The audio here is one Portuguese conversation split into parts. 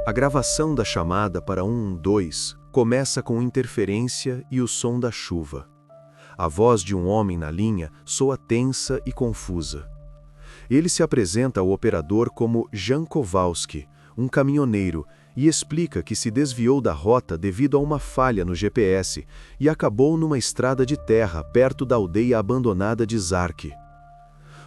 A gravação da chamada para 112 começa com interferência e o som da chuva. A voz de um homem na linha soa tensa e confusa. Ele se apresenta ao operador como Jan Kowalski, um caminhoneiro, e explica que se desviou da rota devido a uma falha no GPS e acabou numa estrada de terra perto da aldeia abandonada de Zark.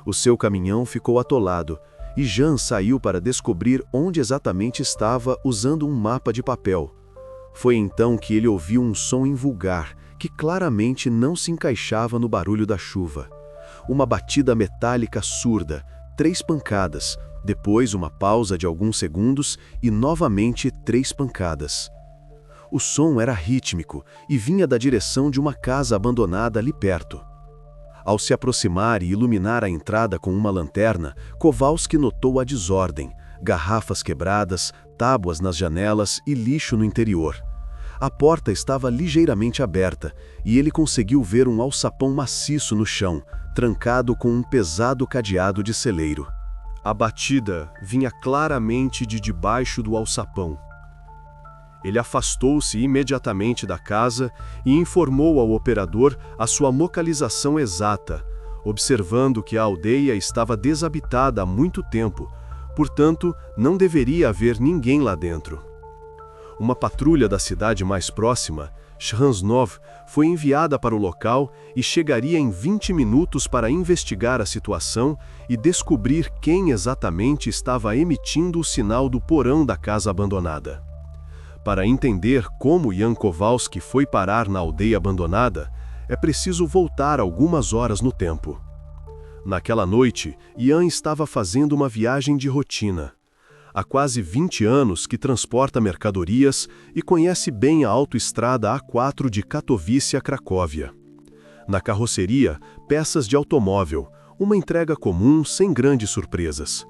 O seu caminhão ficou atolado e Jan saiu para descobrir onde exatamente estava usando um mapa de papel. Foi então que ele ouviu um som invulgar que claramente não se encaixava no barulho da chuva. Uma batida metálica surda, 3 pancadas, depois uma pausa de alguns segundos e novamente 3 pancadas. O som era rítmico e vinha da direção de uma casa abandonada ali perto. Ao se aproximar e iluminar a entrada com uma lanterna, Kowalski notou a desordem, garrafas quebradas, tábuas nas janelas e lixo no interior. A porta estava ligeiramente aberta e ele conseguiu ver um alçapão maciço no chão, trancado com um pesado cadeado de celeiro. A batida vinha claramente de debaixo do alçapão. Ele afastou-se imediatamente da casa e informou ao operador a sua localização exata, observando que a aldeia estava desabitada há muito tempo, portanto, não deveria haver ninguém lá dentro. Uma patrulha da cidade mais próxima, Shransnov, foi enviada para o local e chegaria em 20 minutos para investigar a situação e descobrir quem exatamente estava emitindo o sinal do porão da casa abandonada. Para entender como Jan Kowalski foi parar na aldeia abandonada, é preciso voltar algumas horas no tempo. Naquela noite, Jan estava fazendo uma viagem de rotina. Há quase 20 anos que transporta mercadorias e conhece bem a autoestrada A4 de Katowice a Cracóvia. Na carroceria, peças de automóvel, uma entrega comum sem grandes surpresas.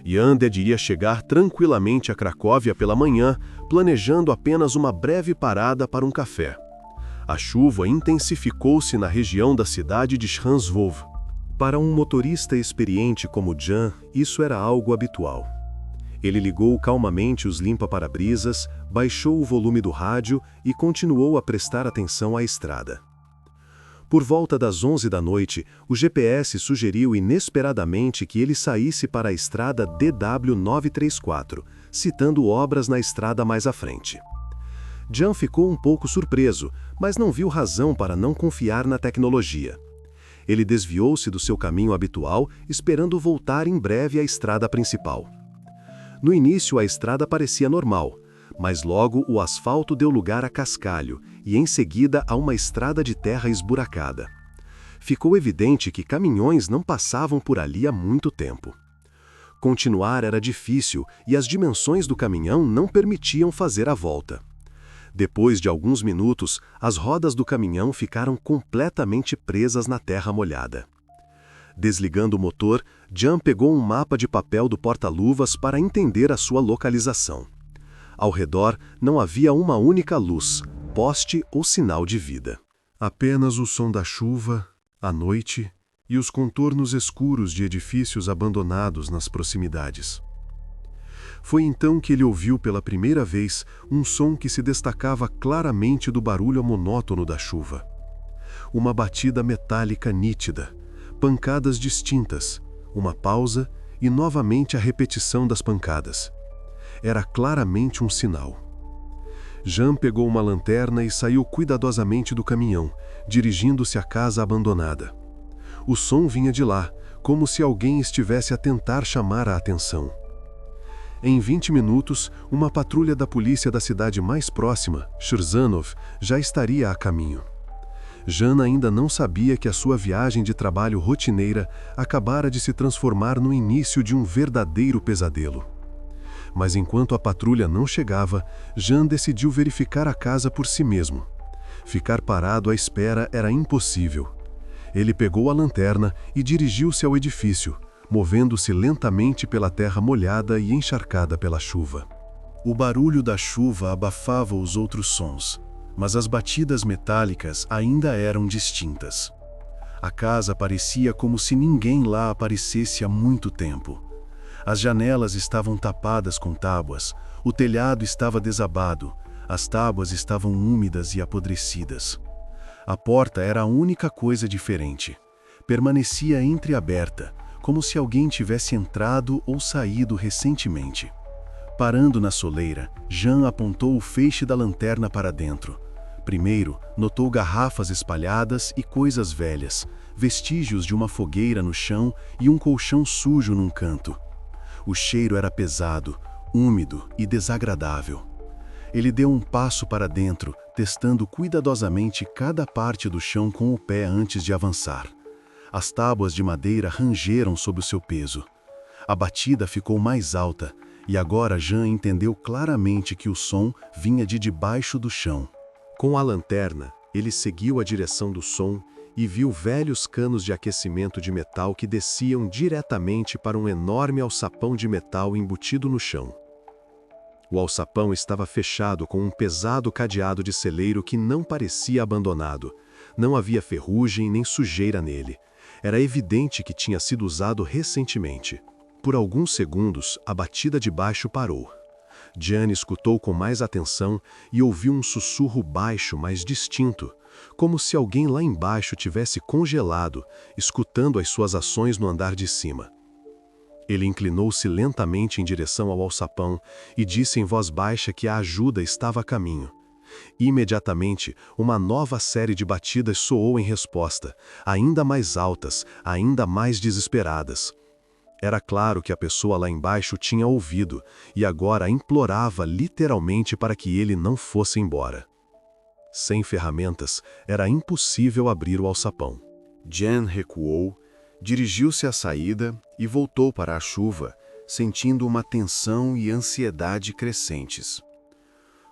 Jan decidiria chegar tranquilamente a Cracóvia pela manhã, planejando apenas uma breve parada para um café. A chuva intensificou-se na região da cidade de Shransvov. Para um motorista experiente como Jan, isso era algo habitual. Ele ligou calmamente os limpa-para-brisas, baixou o volume do rádio e continuou a prestar atenção à estrada. Por volta das 11 da noite, o GPS sugeriu inesperadamente que ele saísse para a estrada DW-934, citando obras na estrada mais à frente. Jan ficou um pouco surpreso, mas não viu razão para não confiar na tecnologia. Ele desviou-se do seu caminho habitual, esperando voltar em breve à estrada principal. No início a estrada parecia normal, mas logo o asfalto deu lugar a cascalho e em seguida a uma estrada de terra esburacada. Ficou evidente que caminhões não passavam por ali há muito tempo. Continuar era difícil e as dimensões do caminhão não permitiam fazer a volta. Depois de alguns minutos, as rodas do caminhão ficaram completamente presas na terra molhada. Desligando o motor, Jan pegou um mapa de papel do porta-luvas para entender a sua localização. Ao redor não havia uma única luz, poste ou sinal de vida. Apenas o som da chuva, a noite e os contornos escuros de edifícios abandonados nas proximidades. Foi então que ele ouviu pela primeira vez um som que se destacava claramente do barulho monótono da chuva. Uma batida metálica nítida, pancadas distintas, uma pausa e novamente a repetição das pancadas. Era claramente um sinal. Jan pegou uma lanterna e saiu cuidadosamente do caminhão, dirigindo-se à casa abandonada. O som vinha de lá, como se alguém estivesse a tentar chamar a atenção. Em 20 minutos, uma patrulha da polícia da cidade mais próxima, Shirzanov, já estaria a caminho. Jan ainda não sabia que a sua viagem de trabalho rotineira acabara de se transformar no início de um verdadeiro pesadelo. Mas enquanto a patrulha não chegava, Jan decidiu verificar a casa por si mesmo. Ficar parado à espera era impossível. Ele pegou a lanterna e dirigiu-se ao edifício, movendo-se lentamente pela terra molhada e encharcada pela chuva. O barulho da chuva abafava os outros sons, mas as batidas metálicas ainda eram distintas. A casa parecia como se ninguém lá aparecesse há muito tempo. As janelas estavam tapadas com tábuas, o telhado estava desabado, as tábuas estavam úmidas e apodrecidas. A porta era a única coisa diferente. Permanecia entreaberta, como se alguém tivesse entrado ou saído recentemente. Parando na soleira, Jean apontou o feixe da lanterna para dentro. Primeiro, notou garrafas espalhadas e coisas velhas, vestígios de uma fogueira no chão e um colchão sujo num canto. O cheiro era pesado, úmido e desagradável. Ele deu um passo para dentro, testando cuidadosamente cada parte do chão com o pé antes de avançar. As tábuas de madeira rangeram sob o seu peso. A batida ficou mais alta, e agora Jean entendeu claramente que o som vinha de debaixo do chão. Com a lanterna, ele seguiu a direção do som e viu velhos canos de aquecimento de metal que desciam diretamente para um enorme alçapão de metal embutido no chão. O alçapão estava fechado com um pesado cadeado de celeiro que não parecia abandonado. Não havia ferrugem nem sujeira nele. Era evidente que tinha sido usado recentemente. Por alguns segundos, a batida de baixo parou. Jean escutou com mais atenção e ouviu um sussurro baixo, mas distinto, como se alguém lá embaixo tivesse congelado, escutando as suas ações no andar de cima. Ele inclinou-se lentamente em direção ao alçapão e disse em voz baixa que a ajuda estava a caminho. Imediatamente, uma nova série de batidas soou em resposta, ainda mais altas, ainda mais desesperadas. Era claro que a pessoa lá embaixo tinha ouvido e agora implorava literalmente para que ele não fosse embora. Sem ferramentas, era impossível abrir o alçapão. Jean recuou, dirigiu-se à saída e voltou para a chuva, sentindo uma tensão e ansiedade crescentes.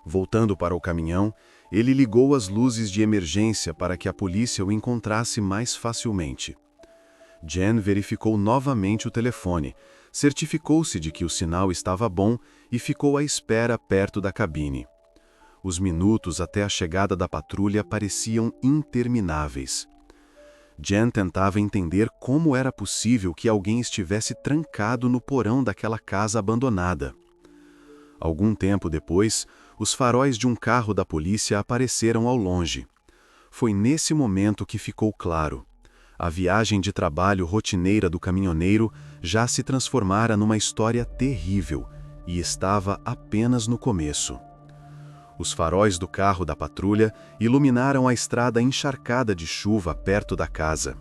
Voltando para o caminhão, ele ligou as luzes de emergência para que a polícia o encontrasse mais facilmente. Jean verificou novamente o telefone, certificou-se de que o sinal estava bom e ficou à espera perto da cabine. Os minutos até a chegada da patrulha pareciam intermináveis. Jean tentava entender como era possível que alguém estivesse trancado no porão daquela casa abandonada. Algum tempo depois, os faróis de um carro da polícia apareceram ao longe. Foi nesse momento que ficou claro. A viagem de trabalho rotineira do caminhoneiro já se transformara numa história terrível e estava apenas no começo. Os faróis do carro da patrulha iluminaram a estrada encharcada de chuva perto da casa.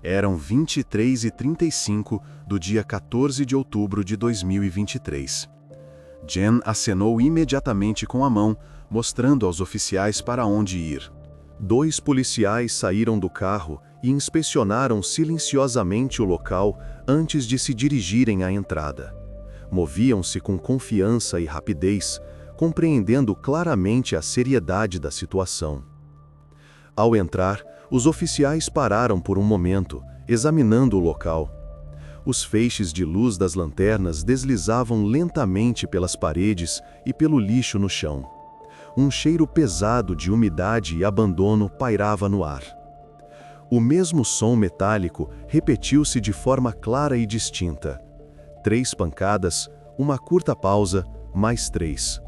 Eram 23h35 do dia 14 de outubro de 2023. Jean acenou imediatamente com a mão, mostrando aos oficiais para onde ir. 2 policiais saíram do carro e inspecionaram silenciosamente o local antes de se dirigirem à entrada. Moviam-se com confiança e rapidez, compreendendo claramente a seriedade da situação. Ao entrar, os oficiais pararam por um momento, examinando o local. Os feixes de luz das lanternas deslizavam lentamente pelas paredes e pelo lixo no chão. Um cheiro pesado de umidade e abandono pairava no ar. O mesmo som metálico repetiu-se de forma clara e distinta. 3 pancadas, uma curta pausa, mais 3.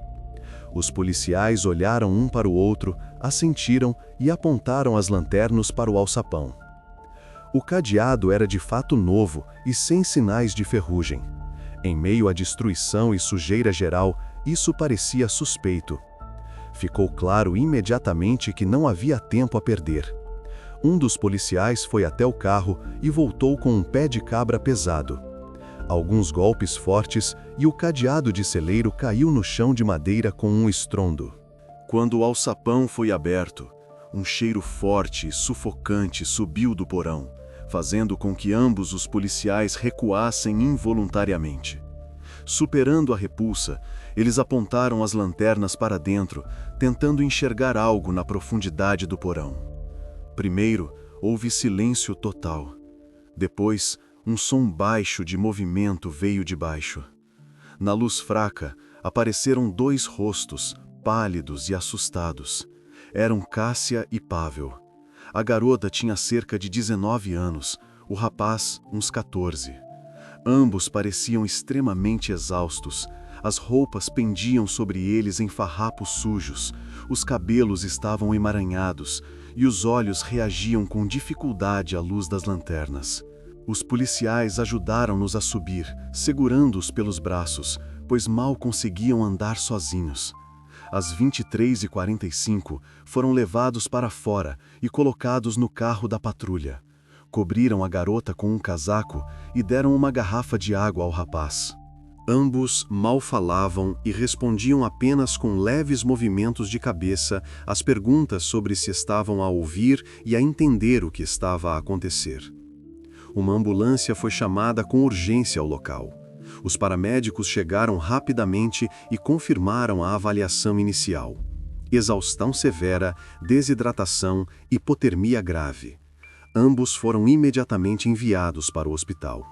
Os policiais olharam um para o outro, assentiram e apontaram as lanternas para o alçapão. O cadeado era de fato novo e sem sinais de ferrugem. Em meio à destruição e sujeira geral, isso parecia suspeito. Ficou claro imediatamente que não havia tempo a perder. Um dos policiais foi até o carro e voltou com um pé de cabra pesado. Alguns golpes fortes e o cadeado de celeiro caiu no chão de madeira com um estrondo. Quando o alçapão foi aberto, um cheiro forte e sufocante subiu do porão, fazendo com que ambos os policiais recuassem involuntariamente. Superando a repulsa, eles apontaram as lanternas para dentro, tentando enxergar algo na profundidade do porão. Primeiro, houve silêncio total. Depois, um som baixo de movimento veio de baixo. Na luz fraca, apareceram 2 rostos, pálidos e assustados. Eram Cássia e Pavel. A garota tinha cerca de 19 anos, o rapaz uns 14. Ambos pareciam extremamente exaustos. As roupas pendiam sobre eles em farrapos sujos, os cabelos estavam emaranhados e os olhos reagiam com dificuldade à luz das lanternas. Os policiais ajudaram-nos a subir, segurando-os pelos braços, pois mal conseguiam andar sozinhos. Às 23h45, foram levados para fora e colocados no carro da patrulha. Cobriram a garota com um casaco e deram uma garrafa de água ao rapaz. Ambos mal falavam e respondiam apenas com leves movimentos de cabeça às perguntas sobre se estavam a ouvir e a entender o que estava a acontecer. Uma ambulância foi chamada com urgência ao local. Os paramédicos chegaram rapidamente e confirmaram a avaliação inicial: exaustão severa, desidratação, hipotermia grave. Ambos foram imediatamente enviados para o hospital.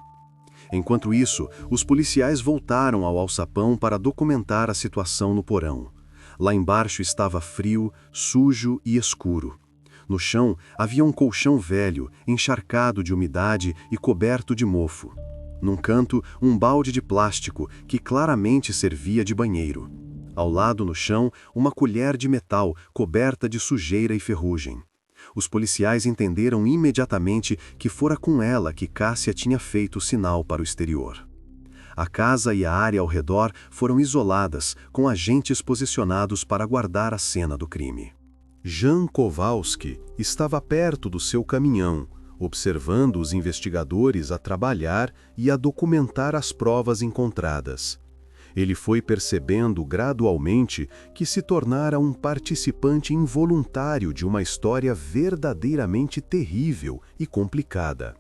Enquanto isso, os policiais voltaram ao alçapão para documentar a situação no porão. Lá embaixo estava frio, sujo e escuro. No chão havia um colchão velho, encharcado de umidade e coberto de mofo. Num canto, um balde de plástico que claramente servia de banheiro. Ao lado, no chão, uma colher de metal coberta de sujeira e ferrugem. Os policiais entenderam imediatamente que fora com ela que Cássia tinha feito o sinal para o exterior. A casa e a área ao redor foram isoladas, com agentes posicionados para guardar a cena do crime. Jan Kowalski estava perto do seu caminhão, observando os investigadores a trabalhar e a documentar as provas encontradas. Ele foi percebendo gradualmente que se tornara um participante involuntário de uma história verdadeiramente terrível e complicada.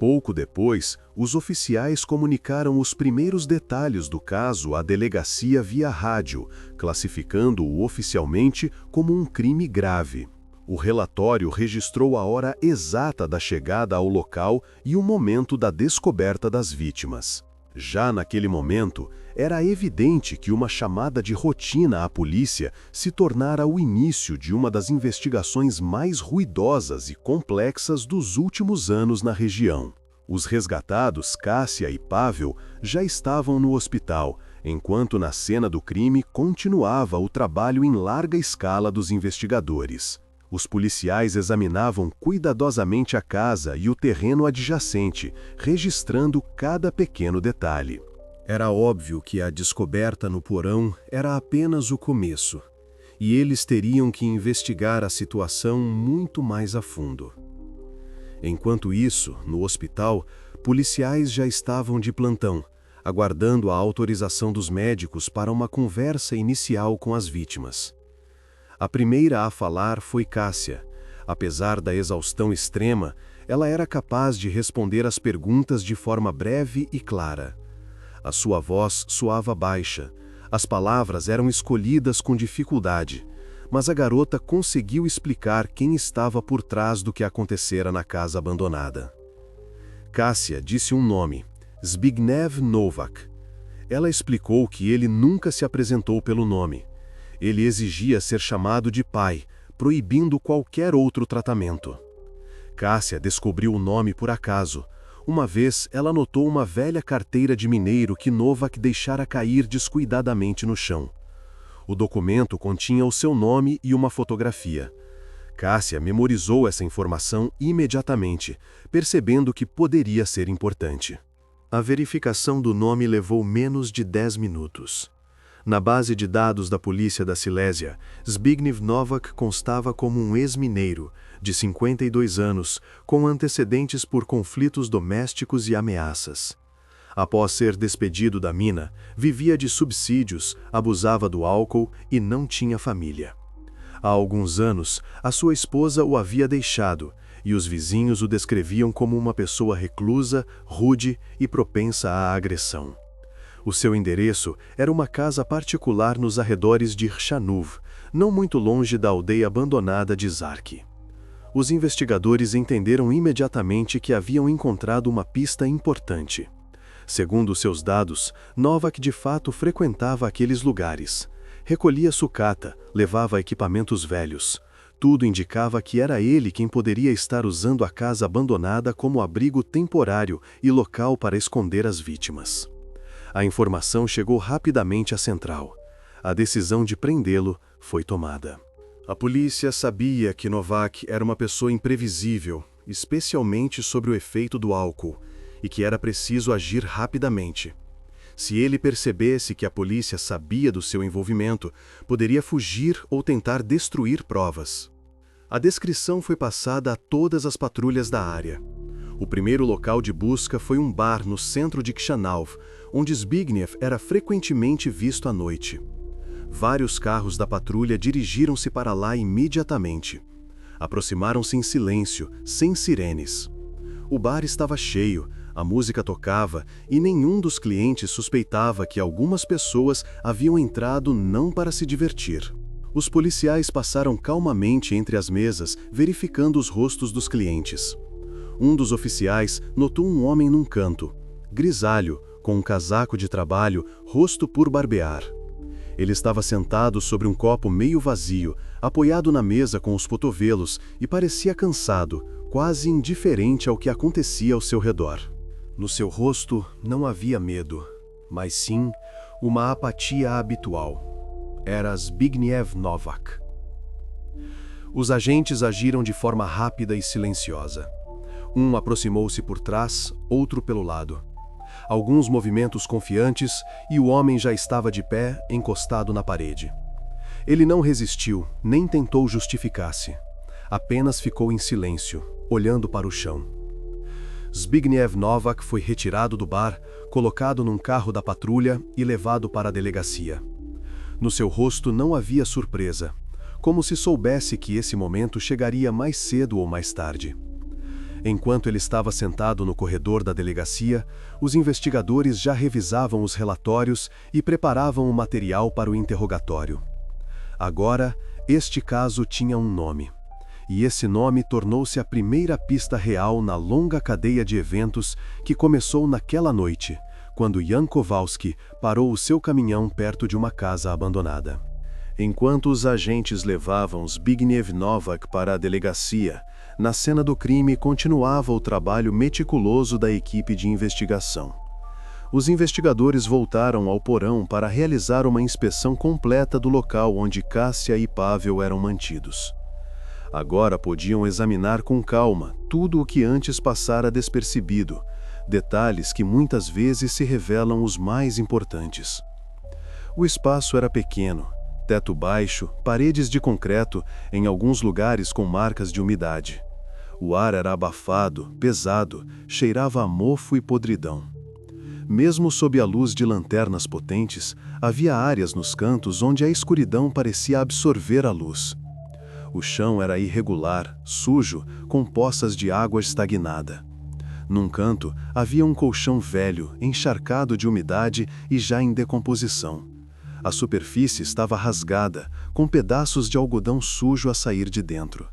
Pouco depois, os oficiais comunicaram os primeiros detalhes do caso à delegacia via rádio, classificando-o oficialmente como um crime grave. O relatório registrou a hora exata da chegada ao local e o momento da descoberta das vítimas. Já naquele momento, era evidente que uma chamada de rotina à polícia se tornara o início de uma das investigações mais ruidosas e complexas dos últimos anos na região. Os resgatados Cássia e Pavel já estavam no hospital, enquanto na cena do crime continuava o trabalho em larga escala dos investigadores. Os policiais examinavam cuidadosamente a casa e o terreno adjacente, registrando cada pequeno detalhe. Era óbvio que a descoberta no porão era apenas o começo, e eles teriam que investigar a situação muito mais a fundo. Enquanto isso, no hospital, policiais já estavam de plantão, aguardando a autorização dos médicos para uma conversa inicial com as vítimas. A primeira a falar foi Cássia. Apesar da exaustão extrema, ela era capaz de responder às perguntas de forma breve e clara. A sua voz soava baixa, as palavras eram escolhidas com dificuldade, mas a garota conseguiu explicar quem estava por trás do que acontecera na casa abandonada. Cássia disse um nome, Zbigniew Nowak. Ela explicou que ele nunca se apresentou pelo nome. Ele exigia ser chamado de pai, proibindo qualquer outro tratamento. Cássia descobriu o nome por acaso. Uma vez, ela notou uma velha carteira de mineiro que Nowak deixara cair descuidadamente no chão. O documento continha o seu nome e uma fotografia. Cássia memorizou essa informação imediatamente, percebendo que poderia ser importante. A verificação do nome levou menos de 10 minutos. Na base de dados da polícia da Silésia, Zbigniew Nowak constava como um ex-mineiro, de 52 anos, com antecedentes por conflitos domésticos e ameaças. Após ser despedido da mina, vivia de subsídios, abusava do álcool e não tinha família. Há alguns anos, a sua esposa o havia deixado, e os vizinhos o descreviam como uma pessoa reclusa, rude e propensa à agressão. O seu endereço era uma casa particular nos arredores de Rchanuv, não muito longe da aldeia abandonada de Zarki. Os investigadores entenderam imediatamente que haviam encontrado uma pista importante. Segundo seus dados, Nowak de fato frequentava aqueles lugares. Recolhia sucata, levava equipamentos velhos. Tudo indicava que era ele quem poderia estar usando a casa abandonada como abrigo temporário e local para esconder as vítimas. A informação chegou rapidamente à central. A decisão de prendê-lo foi tomada. A polícia sabia que Novak era uma pessoa imprevisível, especialmente sobre o efeito do álcool, e que era preciso agir rapidamente. Se ele percebesse que a polícia sabia do seu envolvimento, poderia fugir ou tentar destruir provas. A descrição foi passada a todas as patrulhas da área. O primeiro local de busca foi um bar no centro de Kshanav, onde Zbigniew era frequentemente visto à noite. Vários carros da patrulha dirigiram-se para lá imediatamente. Aproximaram-se em silêncio, sem sirenes. O bar estava cheio, a música tocava e nenhum dos clientes suspeitava que algumas pessoas haviam entrado não para se divertir. Os policiais passaram calmamente entre as mesas, verificando os rostos dos clientes. Um dos oficiais notou um homem num canto, grisalho, com um casaco de trabalho, rosto por barbear. Ele estava sentado sobre um copo meio vazio, apoiado na mesa com os cotovelos e parecia cansado, quase indiferente ao que acontecia ao seu redor. No seu rosto não havia medo, mas sim uma apatia habitual. Era Zbigniew Novak. Os agentes agiram de forma rápida e silenciosa. Um aproximou-se por trás, outro pelo lado. Alguns movimentos confiantes e o homem já estava de pé, encostado na parede. Ele não resistiu, nem tentou justificar-se. Apenas ficou em silêncio, olhando para o chão. Zbigniew Novak foi retirado do bar, colocado num carro da patrulha e levado para a delegacia. No seu rosto não havia surpresa, como se soubesse que esse momento chegaria mais cedo ou mais tarde. Enquanto ele estava sentado no corredor da delegacia, os investigadores já revisavam os relatórios e preparavam o material para o interrogatório. Agora, este caso tinha um nome. E esse nome tornou-se a primeira pista real na longa cadeia de eventos que começou naquela noite, quando Jan Kowalski parou o seu caminhão perto de uma casa abandonada. Enquanto os agentes levavam Zbigniew Novak para a delegacia, na cena do crime continuava o trabalho meticuloso da equipe de investigação. Os investigadores voltaram ao porão para realizar uma inspeção completa do local onde Cássia e Pavel eram mantidos. Agora podiam examinar com calma tudo o que antes passara despercebido, detalhes que muitas vezes se revelam os mais importantes. O espaço era pequeno, teto baixo, paredes de concreto, em alguns lugares com marcas de umidade. O ar era abafado, pesado, cheirava a mofo e podridão. Mesmo sob a luz de lanternas potentes, havia áreas nos cantos onde a escuridão parecia absorver a luz. O chão era irregular, sujo, com poças de água estagnada. Num canto, havia um colchão velho, encharcado de umidade e já em decomposição. A superfície estava rasgada, com pedaços de algodão sujo a sair de dentro.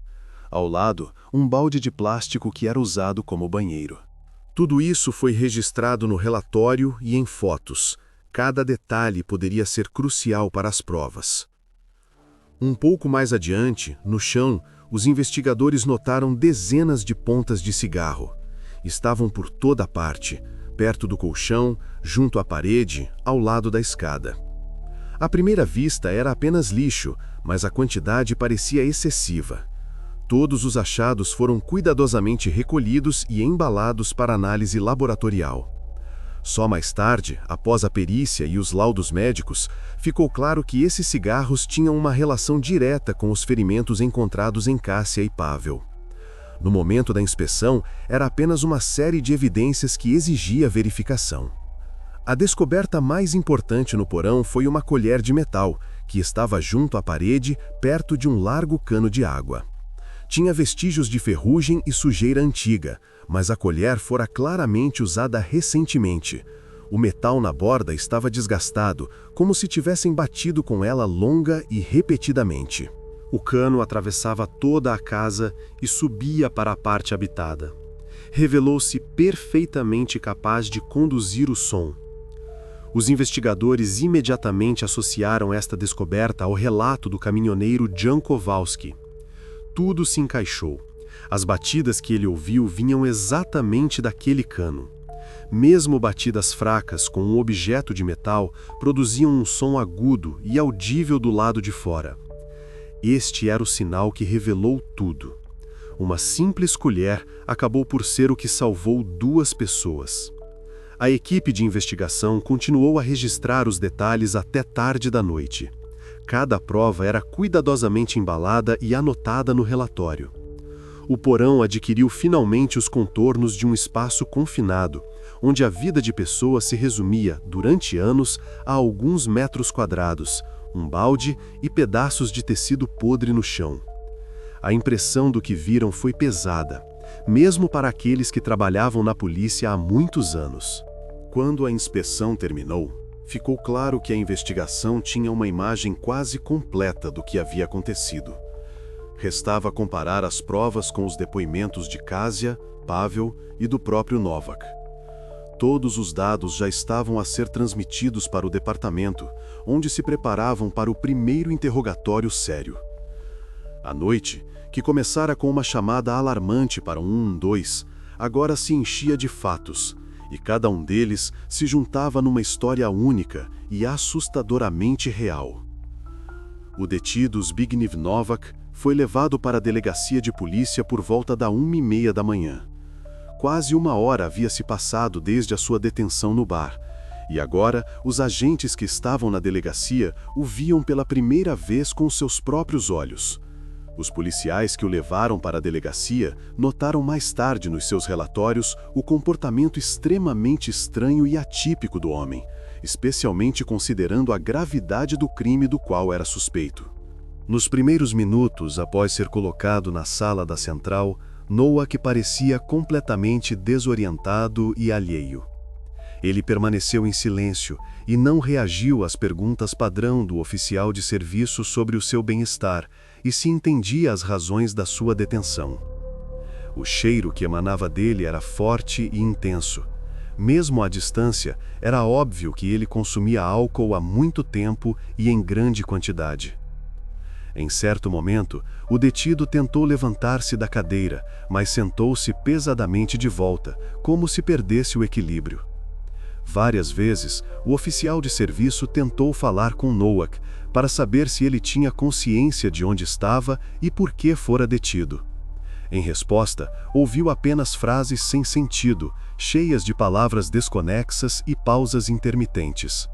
Ao lado, um balde de plástico que era usado como banheiro. Tudo isso foi registrado no relatório e em fotos. Cada detalhe poderia ser crucial para as provas. Um pouco mais adiante, no chão, os investigadores notaram dezenas de pontas de cigarro. Estavam por toda parte, perto do colchão, junto à parede, ao lado da escada. À primeira vista era apenas lixo, mas a quantidade parecia excessiva. Todos os achados foram cuidadosamente recolhidos e embalados para análise laboratorial. Só mais tarde, após a perícia e os laudos médicos, ficou claro que esses cigarros tinham uma relação direta com os ferimentos encontrados em Cássia e Pavel. No momento da inspeção, era apenas uma série de evidências que exigia verificação. A descoberta mais importante no porão foi uma colher de metal, que estava junto à parede, perto de um largo cano de água. Tinha vestígios de ferrugem e sujeira antiga, mas a colher fora claramente usada recentemente. O metal na borda estava desgastado, como se tivessem batido com ela longa e repetidamente. O cano atravessava toda a casa e subia para a parte habitada. Revelou-se perfeitamente capaz de conduzir o som. Os investigadores imediatamente associaram esta descoberta ao relato do caminhoneiro Jan Kowalski. tudo se encaixou. As batidas que ele ouviu vinham exatamente daquele cano. Mesmo batidas fracas com um objeto de metal produziam um som agudo e audível do lado de fora. Este era o sinal que revelou tudo. Uma simples colher acabou por ser o que salvou 2 pessoas. A equipe de investigação continuou a registrar os detalhes até tarde da noite. Cada prova era cuidadosamente embalada e anotada no relatório. O porão adquiriu finalmente os contornos de um espaço confinado, onde a vida de pessoas se resumia, durante anos, a alguns metros quadrados, um balde e pedaços de tecido podre no chão. A impressão do que viram foi pesada, mesmo para aqueles que trabalhavam na polícia há muitos anos. Quando a inspeção terminou, ficou claro que a investigação tinha uma imagem quase completa do que havia acontecido. Restava comparar as provas com os depoimentos de Kasia, Pavel e do próprio Novak. Todos os dados já estavam a ser transmitidos para o departamento, onde se preparavam para o primeiro interrogatório sério. A noite, que começara com uma chamada alarmante para o 112, agora se enchia de fatos, e cada um deles se juntava numa história única e assustadoramente real. O detido Zbigniew Novak foi levado para a delegacia de polícia por volta da 1h30 da manhã. Quase 1 hora havia se passado desde a sua detenção no bar, e agora os agentes que estavam na delegacia o viam pela primeira vez com seus próprios olhos. Os policiais que o levaram para a delegacia notaram mais tarde nos seus relatórios o comportamento extremamente estranho e atípico do homem, especialmente considerando a gravidade do crime do qual era suspeito. Nos primeiros minutos após ser colocado na sala da central, Nowak parecia completamente desorientado e alheio. Ele permaneceu em silêncio e não reagiu às perguntas padrão do oficial de serviço sobre o seu bem-estar e se entendia as razões da sua detenção. O cheiro que emanava dele era forte e intenso. Mesmo à distância, era óbvio que ele consumia álcool há muito tempo e em grande quantidade. Em certo momento, o detido tentou levantar-se da cadeira, mas sentou-se pesadamente de volta, como se perdesse o equilíbrio. Várias vezes, o oficial de serviço tentou falar com Nowak para saber se ele tinha consciência de onde estava e por que fora detido. Em resposta, ouviu apenas frases sem sentido, cheias de palavras desconexas e pausas intermitentes.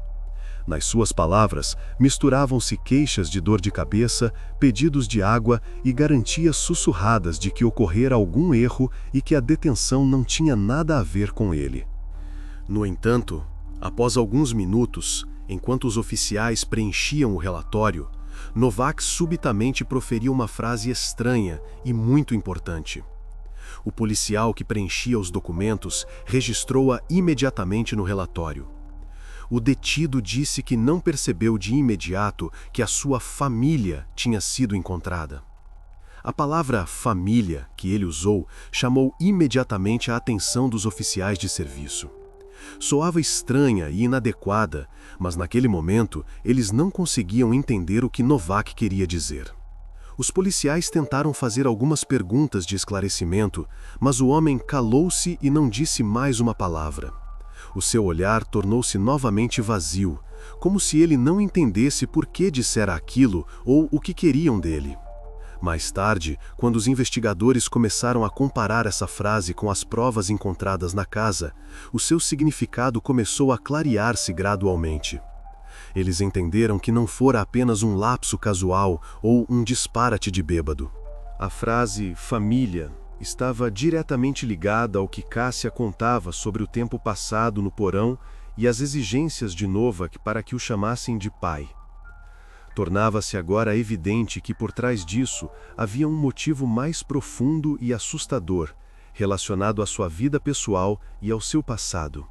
Nas suas palavras, misturavam-se queixas de dor de cabeça, pedidos de água e garantias sussurradas de que ocorrera algum erro e que a detenção não tinha nada a ver com ele. No entanto, após alguns minutos, enquanto os oficiais preenchiam o relatório, Novak subitamente proferiu uma frase estranha e muito importante. O policial que preenchia os documentos registrou-a imediatamente no relatório. O detido disse que não percebeu de imediato que a sua família tinha sido encontrada. A palavra família que ele usou chamou imediatamente a atenção dos oficiais de serviço. Soava estranha e inadequada, mas naquele momento eles não conseguiam entender o que Novak queria dizer. Os policiais tentaram fazer algumas perguntas de esclarecimento, mas o homem calou-se e não disse mais uma palavra. O seu olhar tornou-se novamente vazio, como se ele não entendesse por que dissera aquilo ou o que queriam dele. Mais tarde, quando os investigadores começaram a comparar essa frase com as provas encontradas na casa, o seu significado começou a clarear-se gradualmente. Eles entenderam que não fora apenas um lapso casual ou um disparate de bêbado. A frase família estava diretamente ligada ao que Kasia contava sobre o tempo passado no porão e as exigências de Novak para que o chamassem de pai. Tornava-se agora evidente que por trás disso havia um motivo mais profundo e assustador, relacionado à sua vida pessoal e ao seu passado.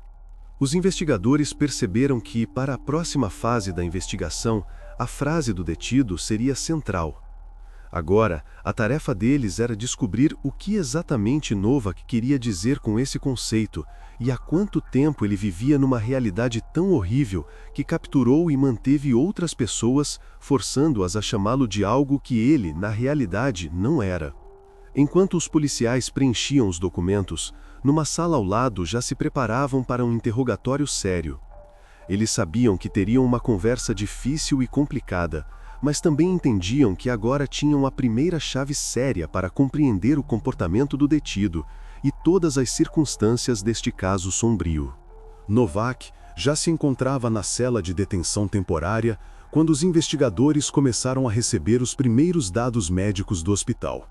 Os investigadores perceberam que, para a próxima fase da investigação, a frase do detido seria central. Agora, a tarefa deles era descobrir o que exatamente Novak queria dizer com esse conceito E há quanto tempo ele vivia numa realidade tão horrível que capturou e manteve outras pessoas, forçando-as a chamá-lo de algo que ele, na realidade, não era. Enquanto os policiais preenchiam os documentos, numa sala ao lado já se preparavam para um interrogatório sério. Eles sabiam que teriam uma conversa difícil e complicada, mas também entendiam que agora tinham a primeira chave séria para compreender o comportamento do detido e todas as circunstâncias deste caso sombrio. Novak já se encontrava na cela de detenção temporária quando os investigadores começaram a receber os primeiros dados médicos do hospital.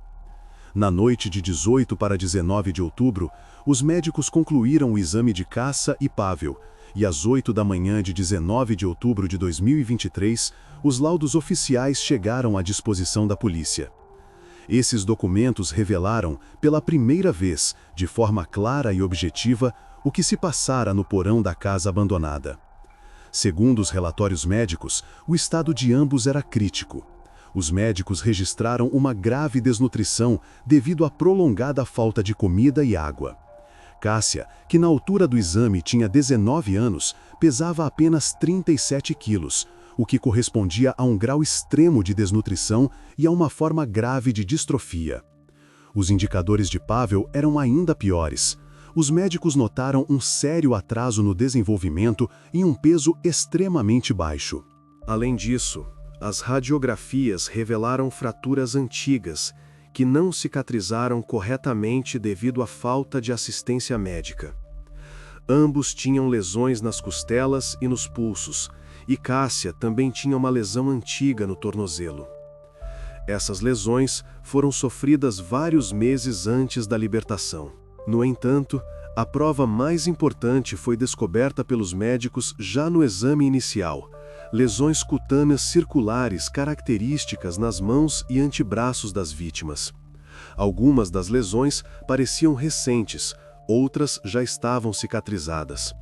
Na noite de 18 para 19 de outubro, os médicos concluíram o exame de Kasia e Pavel, e às 8 da manhã de 19 de outubro de 2023, os laudos oficiais chegaram à disposição da polícia. Esses documentos revelaram, pela primeira vez, de forma clara e objetiva, o que se passara no porão da casa abandonada. Segundo os relatórios médicos, o estado de ambos era crítico. Os médicos registraram uma grave desnutrição devido à prolongada falta de comida e água. Kasia, que na altura do exame tinha 19 anos, pesava apenas 37 quilos, o que correspondia a um grau extremo de desnutrição e a uma forma grave de distrofia. Os indicadores de Pavel eram ainda piores. Os médicos notaram um sério atraso no desenvolvimento e um peso extremamente baixo. Além disso, as radiografias revelaram fraturas antigas, que não cicatrizaram corretamente devido à falta de assistência médica. Ambos tinham lesões nas costelas e nos pulsos, e Kasia também tinha uma lesão antiga no tornozelo. Essas lesões foram sofridas vários meses antes da libertação. No entanto, a prova mais importante foi descoberta pelos médicos já no exame inicial: lesões cutâneas circulares características nas mãos e antebraços das vítimas. Algumas das lesões pareciam recentes, outras já estavam cicatrizadas.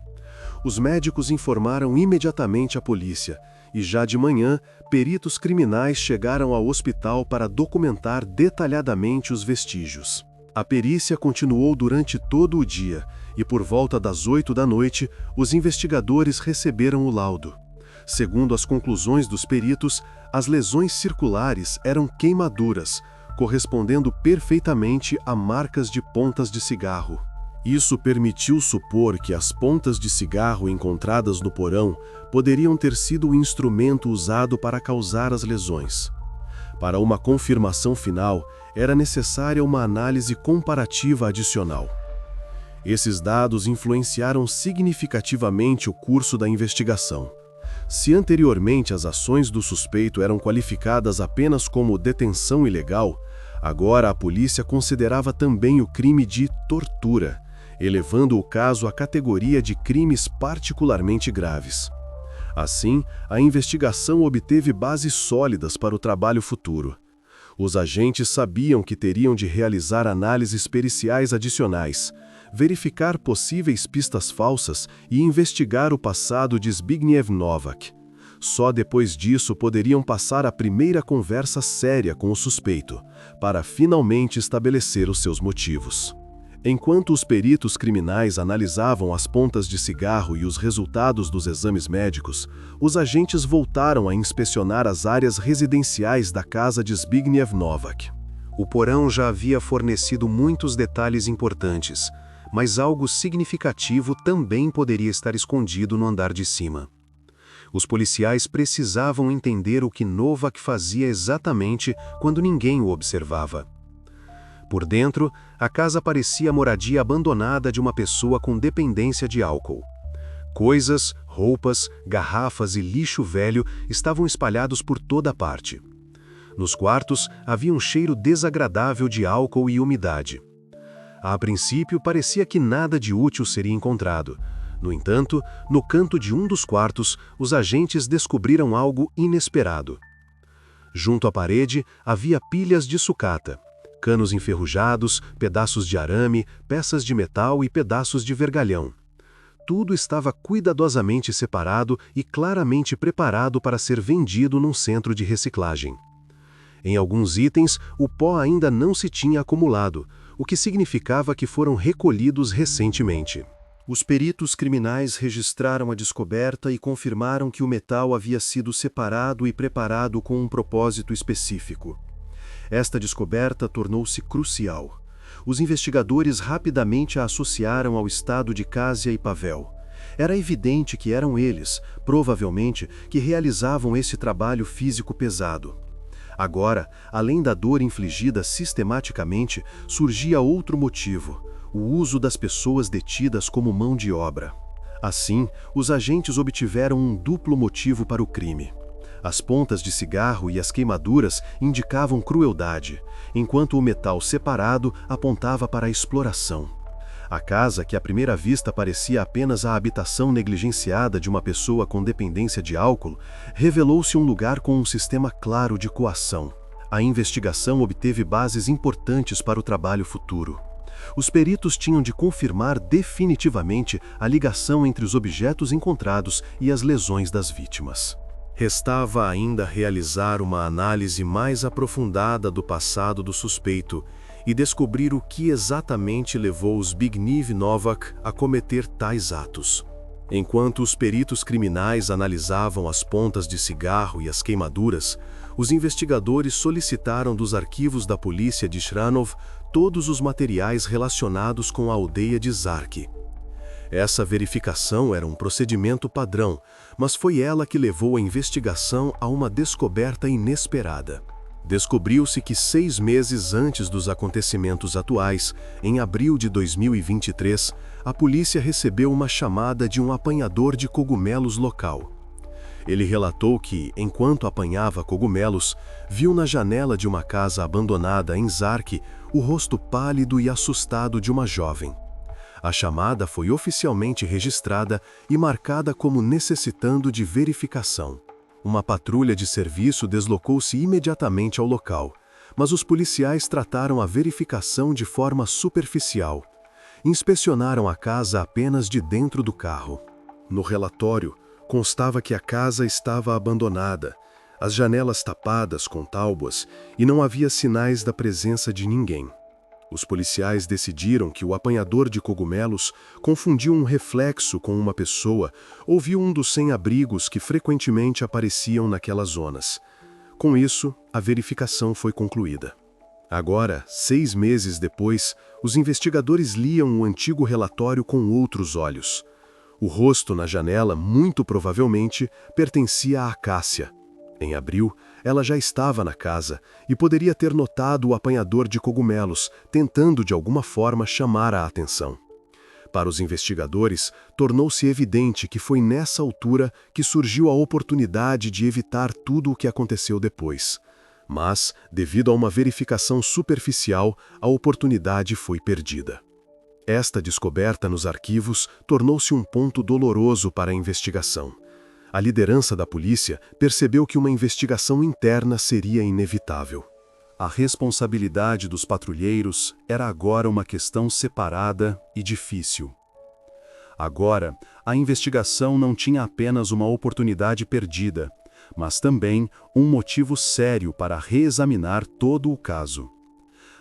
Os médicos informaram imediatamente a polícia, e já de manhã, peritos criminais chegaram ao hospital para documentar detalhadamente os vestígios. A perícia continuou durante todo o dia, e por volta das 8 da noite, os investigadores receberam o laudo. Segundo as conclusões dos peritos, as lesões circulares eram queimaduras, correspondendo perfeitamente a marcas de pontas de cigarro. Isso permitiu supor que as pontas de cigarro encontradas no porão poderiam ter sido o instrumento usado para causar as lesões. Para uma confirmação final, era necessária uma análise comparativa adicional. Esses dados influenciaram significativamente o curso da investigação. Se anteriormente as ações do suspeito eram qualificadas apenas como detenção ilegal, agora a polícia considerava também o crime de tortura, elevando o caso à categoria de crimes particularmente graves. Assim, a investigação obteve bases sólidas para o trabalho futuro. Os agentes sabiam que teriam de realizar análises periciais adicionais, verificar possíveis pistas falsas e investigar o passado de Zbigniew Novak. Só depois disso poderiam passar a primeira conversa séria com o suspeito, para finalmente estabelecer os seus motivos. Enquanto os peritos criminais analisavam as pontas de cigarro e os resultados dos exames médicos, os agentes voltaram a inspecionar as áreas residenciais da casa de Zbigniew Novak. O porão já havia fornecido muitos detalhes importantes, mas algo significativo também poderia estar escondido no andar de cima. Os policiais precisavam entender o que Novak fazia exatamente quando ninguém o observava. Por dentro, a casa parecia a moradia abandonada de uma pessoa com dependência de álcool. Coisas, roupas, garrafas e lixo velho estavam espalhados por toda parte. Nos quartos, havia um cheiro desagradável de álcool e umidade. A princípio, parecia que nada de útil seria encontrado. No entanto, no canto de um dos quartos, os agentes descobriram algo inesperado. Junto à parede, havia pilhas de sucata, canos enferrujados, pedaços de arame, peças de metal e pedaços de vergalhão. Tudo estava cuidadosamente separado e claramente preparado para ser vendido num centro de reciclagem. Em alguns itens, o pó ainda não se tinha acumulado, o que significava que foram recolhidos recentemente. Os peritos criminais registraram a descoberta e confirmaram que o metal havia sido separado e preparado com um propósito específico. Esta descoberta tornou-se crucial. Os investigadores rapidamente a associaram ao estado de Kasia e Pavel. Era evidente que eram eles, provavelmente, que realizavam esse trabalho físico pesado. Agora, além da dor infligida sistematicamente, surgia outro motivo: o uso das pessoas detidas como mão de obra. Assim, os agentes obtiveram um duplo motivo para o crime. As pontas de cigarro e as queimaduras indicavam crueldade, enquanto o metal separado apontava para a exploração. A casa, que à primeira vista parecia apenas a habitação negligenciada de uma pessoa com dependência de álcool, revelou-se um lugar com um sistema claro de coação. A investigação obteve bases importantes para o trabalho futuro. Os peritos tinham de confirmar definitivamente a ligação entre os objetos encontrados e as lesões das vítimas. Restava ainda realizar uma análise mais aprofundada do passado do suspeito e descobrir o que exatamente levou Zbigniew Novak a cometer tais atos. Enquanto os peritos criminais analisavam as pontas de cigarro e as queimaduras, os investigadores solicitaram dos arquivos da polícia de Shranov todos os materiais relacionados com a aldeia de Zarki. Essa verificação era um procedimento padrão, mas foi ela que levou a investigação a uma descoberta inesperada. Descobriu-se que 6 meses antes dos acontecimentos atuais, em abril de 2023, a polícia recebeu uma chamada de um apanhador de cogumelos local. Ele relatou que, enquanto apanhava cogumelos, viu na janela de uma casa abandonada em Zarki o rosto pálido e assustado de uma jovem. A chamada foi oficialmente registrada e marcada como necessitando de verificação. Uma patrulha de serviço deslocou-se imediatamente ao local, mas os policiais trataram a verificação de forma superficial. Inspecionaram a casa apenas de dentro do carro. No relatório, constava que a casa estava abandonada, as janelas tapadas com tábuas e não havia sinais da presença de ninguém. Os policiais decidiram que o apanhador de cogumelos confundiu um reflexo com uma pessoa ou viu um dos sem-abrigos que frequentemente apareciam naquelas zonas. Com isso, a verificação foi concluída. Agora, 6 meses depois, os investigadores liam o antigo relatório com outros olhos. O rosto na janela, muito provavelmente, pertencia a Cássia. Em abril, ela já estava na casa e poderia ter notado o apanhador de cogumelos, tentando de alguma forma chamar a atenção. Para os investigadores, tornou-se evidente que foi nessa altura que surgiu a oportunidade de evitar tudo o que aconteceu depois. Mas, devido a uma verificação superficial, a oportunidade foi perdida. Esta descoberta nos arquivos tornou-se um ponto doloroso para a investigação. A liderança da polícia percebeu que uma investigação interna seria inevitável. A responsabilidade dos patrulheiros era agora uma questão separada e difícil. Agora, a investigação não tinha apenas uma oportunidade perdida, mas também um motivo sério para reexaminar todo o caso.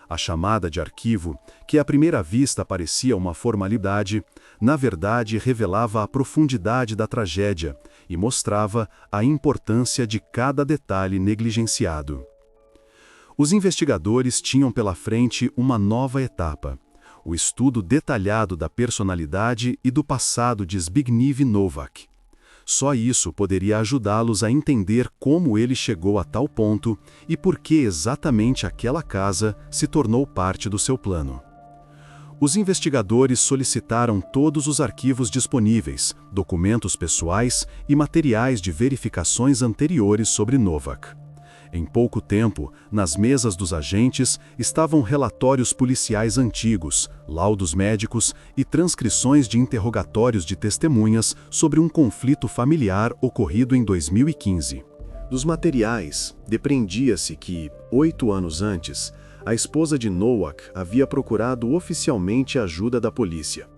A chamada de arquivo, que à primeira vista parecia uma formalidade, na verdade revelava a profundidade da tragédia e mostrava a importância de cada detalhe negligenciado. Os investigadores tinham pela frente uma nova etapa: o estudo detalhado da personalidade e do passado de Zbigniew Novak. Só isso poderia ajudá-los a entender como ele chegou a tal ponto e por que exatamente aquela casa se tornou parte do seu plano. Os investigadores solicitaram todos os arquivos disponíveis, documentos pessoais e materiais de verificações anteriores sobre Novak. Em pouco tempo, nas mesas dos agentes estavam relatórios policiais antigos, laudos médicos e transcrições de interrogatórios de testemunhas sobre um conflito familiar ocorrido em 2015. Dos materiais, depreendia-se que, 8 anos antes, a esposa de Novak havia procurado oficialmente a ajuda da polícia.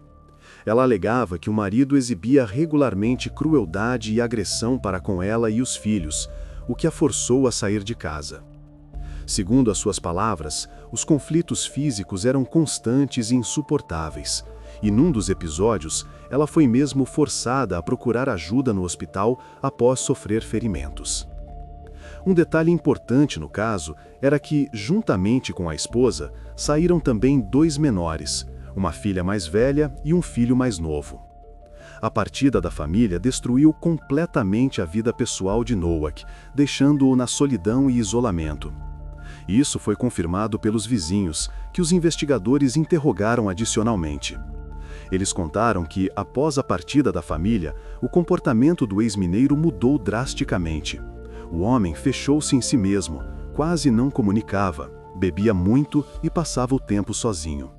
Ela alegava que o marido exibia regularmente crueldade e agressão para com ela e os filhos, o que a forçou a sair de casa. Segundo as suas palavras, os conflitos físicos eram constantes e insuportáveis, e num dos episódios, ela foi mesmo forçada a procurar ajuda no hospital após sofrer ferimentos. Um detalhe importante no caso era que, juntamente com a esposa, saíram também 2 menores, uma filha mais velha e um filho mais novo. A partida da família destruiu completamente a vida pessoal de Noack, deixando-o na solidão e isolamento. Isso foi confirmado pelos vizinhos, que os investigadores interrogaram adicionalmente. Eles contaram que, após a partida da família, o comportamento do ex-mineiro mudou drasticamente. O homem fechou-se em si mesmo, quase não comunicava, bebia muito e passava o tempo sozinho.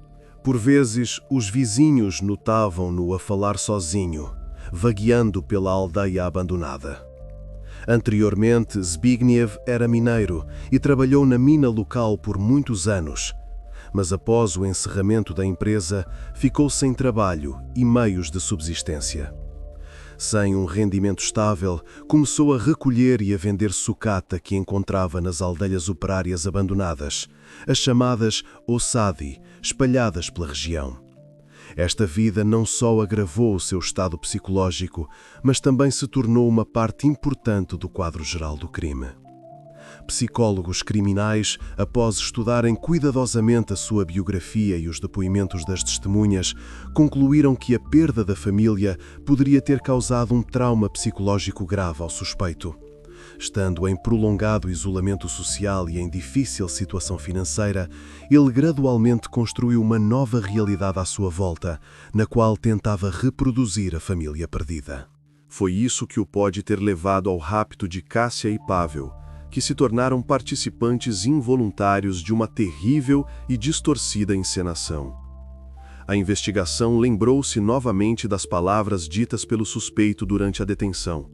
Por vezes, os vizinhos notavam-no a falar sozinho, vagueando pela aldeia abandonada. Anteriormente, Zbigniew era mineiro e trabalhou na mina local por muitos anos, mas após o encerramento da empresa, ficou sem trabalho e meios de subsistência. Sem um rendimento estável, começou a recolher e a vender sucata que encontrava nas aldeias operárias abandonadas, as chamadas Ossadi, espalhadas pela região. Esta vida não só agravou o seu estado psicológico, mas também se tornou uma parte importante do quadro geral do crime. Psicólogos criminais, após estudarem cuidadosamente a sua biografia e os depoimentos das testemunhas, concluíram que a perda da família poderia ter causado um trauma psicológico grave ao suspeito. Estando em prolongado isolamento social e em difícil situação financeira, ele gradualmente construiu uma nova realidade à sua volta, na qual tentava reproduzir a família perdida. Foi isso que o pode ter levado ao rapto de Cássia e Pavel, que se tornaram participantes involuntários de uma terrível e distorcida encenação. A investigação lembrou-se novamente das palavras ditas pelo suspeito durante a detenção.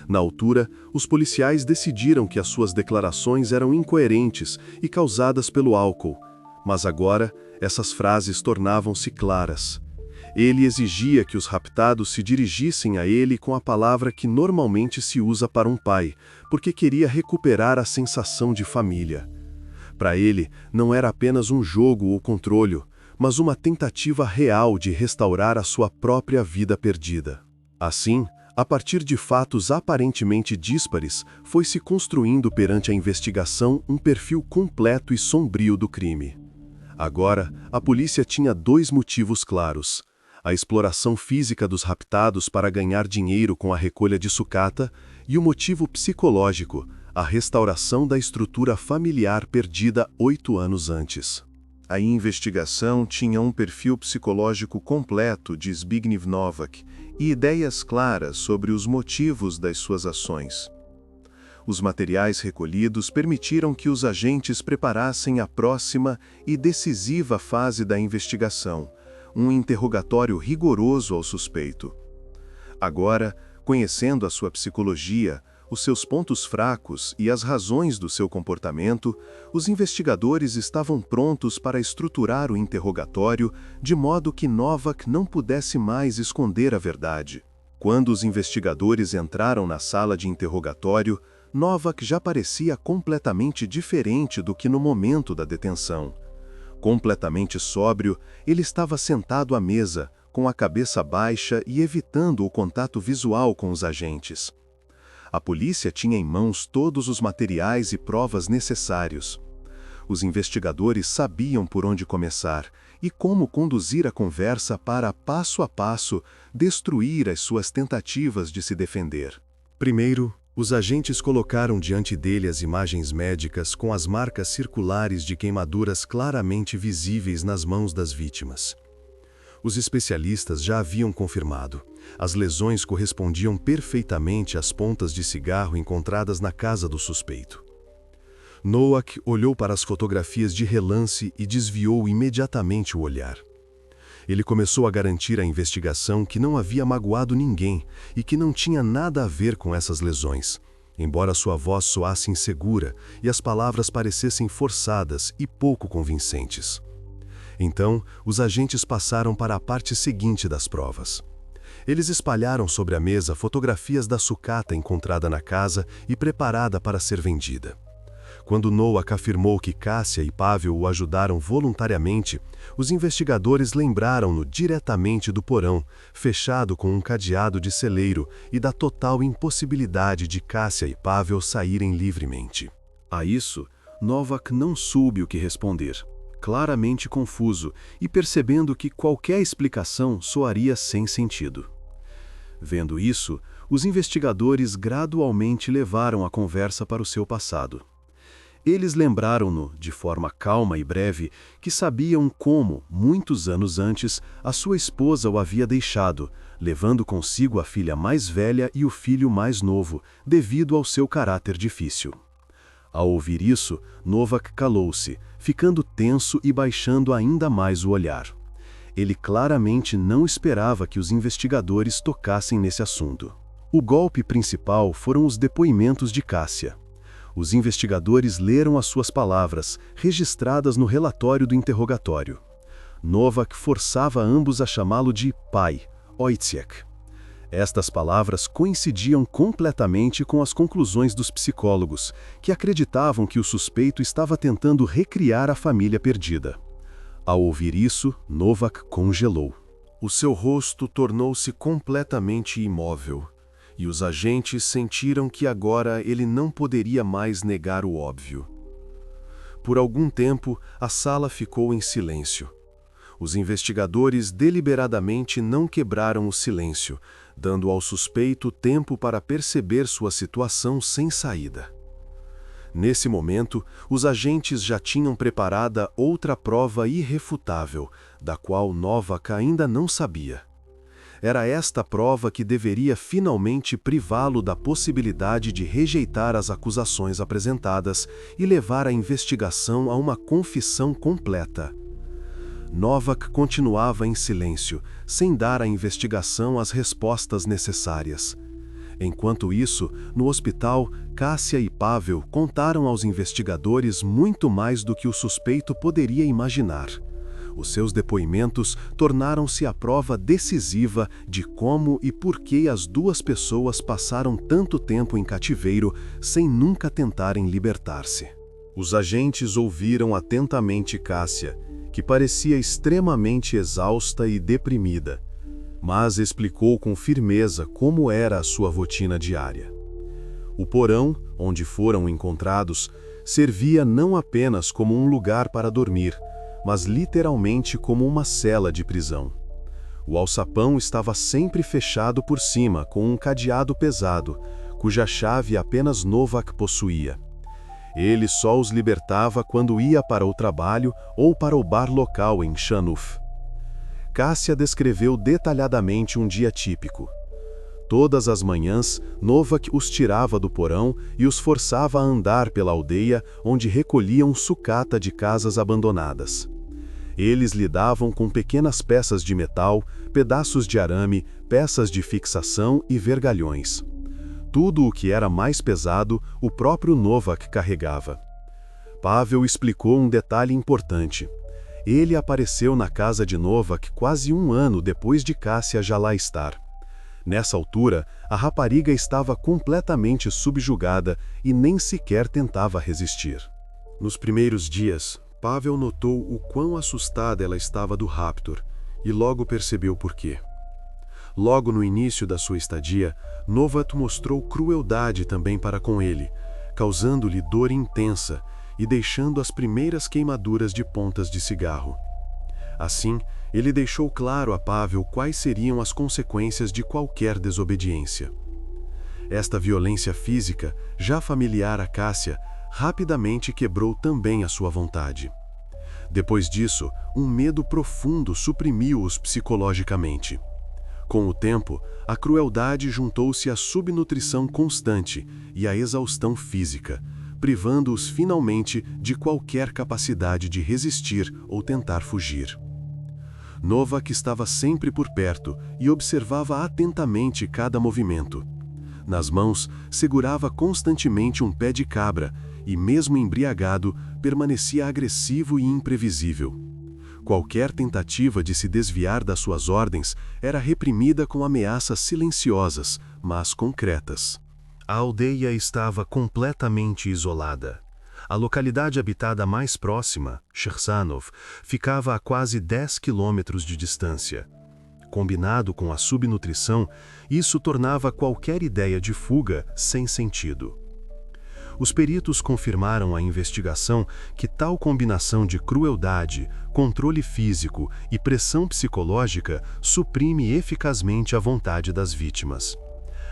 Na altura, os policiais decidiram que as suas declarações eram incoerentes e causadas pelo álcool, mas agora essas frases tornavam-se claras. Ele exigia que os raptados se dirigissem a ele com a palavra que normalmente se usa para um pai, porque queria recuperar a sensação de família. Para ele, não era apenas um jogo ou controle, mas uma tentativa real de restaurar a sua própria vida perdida. Assim, a partir de fatos aparentemente díspares, foi se construindo perante a investigação um perfil completo e sombrio do crime. Agora, a polícia tinha 2 motivos claros: a exploração física dos raptados para ganhar dinheiro com a recolha de sucata e o motivo psicológico, a restauração da estrutura familiar perdida 8 anos antes. A investigação tinha um perfil psicológico completo de Zbigniew Nowak e ideias claras sobre os motivos das suas ações. Os materiais recolhidos permitiram que os agentes preparassem a próxima e decisiva fase da investigação, um interrogatório rigoroso ao suspeito. Agora, conhecendo a sua psicologia, os seus pontos fracos e as razões do seu comportamento, os investigadores estavam prontos para estruturar o interrogatório de modo que Nowak não pudesse mais esconder a verdade. Quando os investigadores entraram na sala de interrogatório, Nowak já parecia completamente diferente do que no momento da detenção. Completamente sóbrio, ele estava sentado à mesa, com a cabeça baixa e evitando o contato visual com os agentes. A polícia tinha em mãos todos os materiais e provas necessários. Os investigadores sabiam por onde começar e como conduzir a conversa para, passo a passo, destruir as suas tentativas de se defender. Primeiro, os agentes colocaram diante dele as imagens médicas com as marcas circulares de queimaduras claramente visíveis nas mãos das vítimas. Os especialistas já haviam confirmado. As lesões correspondiam perfeitamente às pontas de cigarro encontradas na casa do suspeito. Nowak olhou para as fotografias de relance e desviou imediatamente o olhar. Ele começou a garantir à investigação que não havia magoado ninguém e que não tinha nada a ver com essas lesões, embora sua voz soasse insegura e as palavras parecessem forçadas e pouco convincentes. Então, os agentes passaram para a parte seguinte das provas. Eles espalharam sobre a mesa fotografias da sucata encontrada na casa e preparada para ser vendida. Quando Nowak afirmou que Cássia e Pavel o ajudaram voluntariamente, os investigadores lembraram-no diretamente do porão, fechado com um cadeado de celeiro, e da total impossibilidade de Cássia e Pavel saírem livremente. A isso, Nowak não soube o que responder, claramente confuso e percebendo que qualquer explicação soaria sem sentido. Vendo isso, os investigadores gradualmente levaram a conversa para o seu passado. Eles lembraram-no, de forma calma e breve, que sabiam como, muitos anos antes, a sua esposa o havia deixado, levando consigo a filha mais velha e o filho mais novo, devido ao seu caráter difícil. Ao ouvir isso, Nowak calou-se, ficando tenso e baixando ainda mais o olhar. Ele claramente não esperava que os investigadores tocassem nesse assunto. O golpe principal foram os depoimentos de Cássia. Os investigadores leram as suas palavras, registradas no relatório do interrogatório. Nowak forçava ambos a chamá-lo de pai, Wojciech. Estas palavras coincidiam completamente com as conclusões dos psicólogos, que acreditavam que o suspeito estava tentando recriar a família perdida. Ao ouvir isso, Nowak congelou. O seu rosto tornou-se completamente imóvel, e os agentes sentiram que agora ele não poderia mais negar o óbvio. Por algum tempo, a sala ficou em silêncio. Os investigadores deliberadamente não quebraram o silêncio, dando ao suspeito tempo para perceber sua situação sem saída. Nesse momento, os agentes já tinham preparada outra prova irrefutável, da qual Nowak ainda não sabia. Era esta prova que deveria finalmente privá-lo da possibilidade de rejeitar as acusações apresentadas e levar a investigação a uma confissão completa. Nowak continuava em silêncio, sem dar à investigação as respostas necessárias. Enquanto isso, no hospital, Cássia e Pavel contaram aos investigadores muito mais do que o suspeito poderia imaginar. Os seus depoimentos tornaram-se a prova decisiva de como e por que as duas pessoas passaram tanto tempo em cativeiro sem nunca tentarem libertar-se. Os agentes ouviram atentamente Cássia, que parecia extremamente exausta e deprimida, mas explicou com firmeza como era a sua rotina diária. O porão, onde foram encontrados, servia não apenas como um lugar para dormir, mas literalmente como uma cela de prisão. O alçapão estava sempre fechado por cima com um cadeado pesado, cuja chave apenas Nowak possuía. Ele só os libertava quando ia para o trabalho ou para o bar local em Chanuf. Cássia descreveu detalhadamente um dia típico. Todas as manhãs, Nowak os tirava do porão e os forçava a andar pela aldeia onde recolhiam sucata de casas abandonadas. Eles lidavam com pequenas peças de metal, pedaços de arame, peças de fixação e vergalhões. Tudo o que era mais pesado, o próprio Nowak carregava. Pavel explicou um detalhe importante. Ele apareceu na casa de Nowak quase um ano depois de Cássia já lá estar. Nessa altura, a rapariga estava completamente subjugada e nem sequer tentava resistir. Nos primeiros dias, Pavel notou o quão assustada ela estava do raptor e logo percebeu por quê. Logo no início da sua estadia, Nowak mostrou crueldade também para com ele, causando-lhe dor intensa e deixando as primeiras queimaduras de pontas de cigarro. Assim, ele deixou claro a Pavel quais seriam as consequências de qualquer desobediência. Esta violência física, já familiar a Cássia, rapidamente quebrou também a sua vontade. Depois disso, um medo profundo suprimiu-os psicologicamente. Com o tempo, a crueldade juntou-se à subnutrição constante e à exaustão física, privando-os finalmente de qualquer capacidade de resistir ou tentar fugir. Nowak estava sempre por perto e observava atentamente cada movimento. Nas mãos, segurava constantemente um pé de cabra e, mesmo embriagado, permanecia agressivo e imprevisível. Qualquer tentativa de se desviar das suas ordens era reprimida com ameaças silenciosas, mas concretas. A aldeia estava completamente isolada. A localidade habitada mais próxima, Chersanov, ficava a quase 10 quilômetros de distância. Combinado com a subnutrição, isso tornava qualquer ideia de fuga sem sentido. Os peritos confirmaram à investigação que tal combinação de crueldade, controle físico e pressão psicológica suprime eficazmente a vontade das vítimas.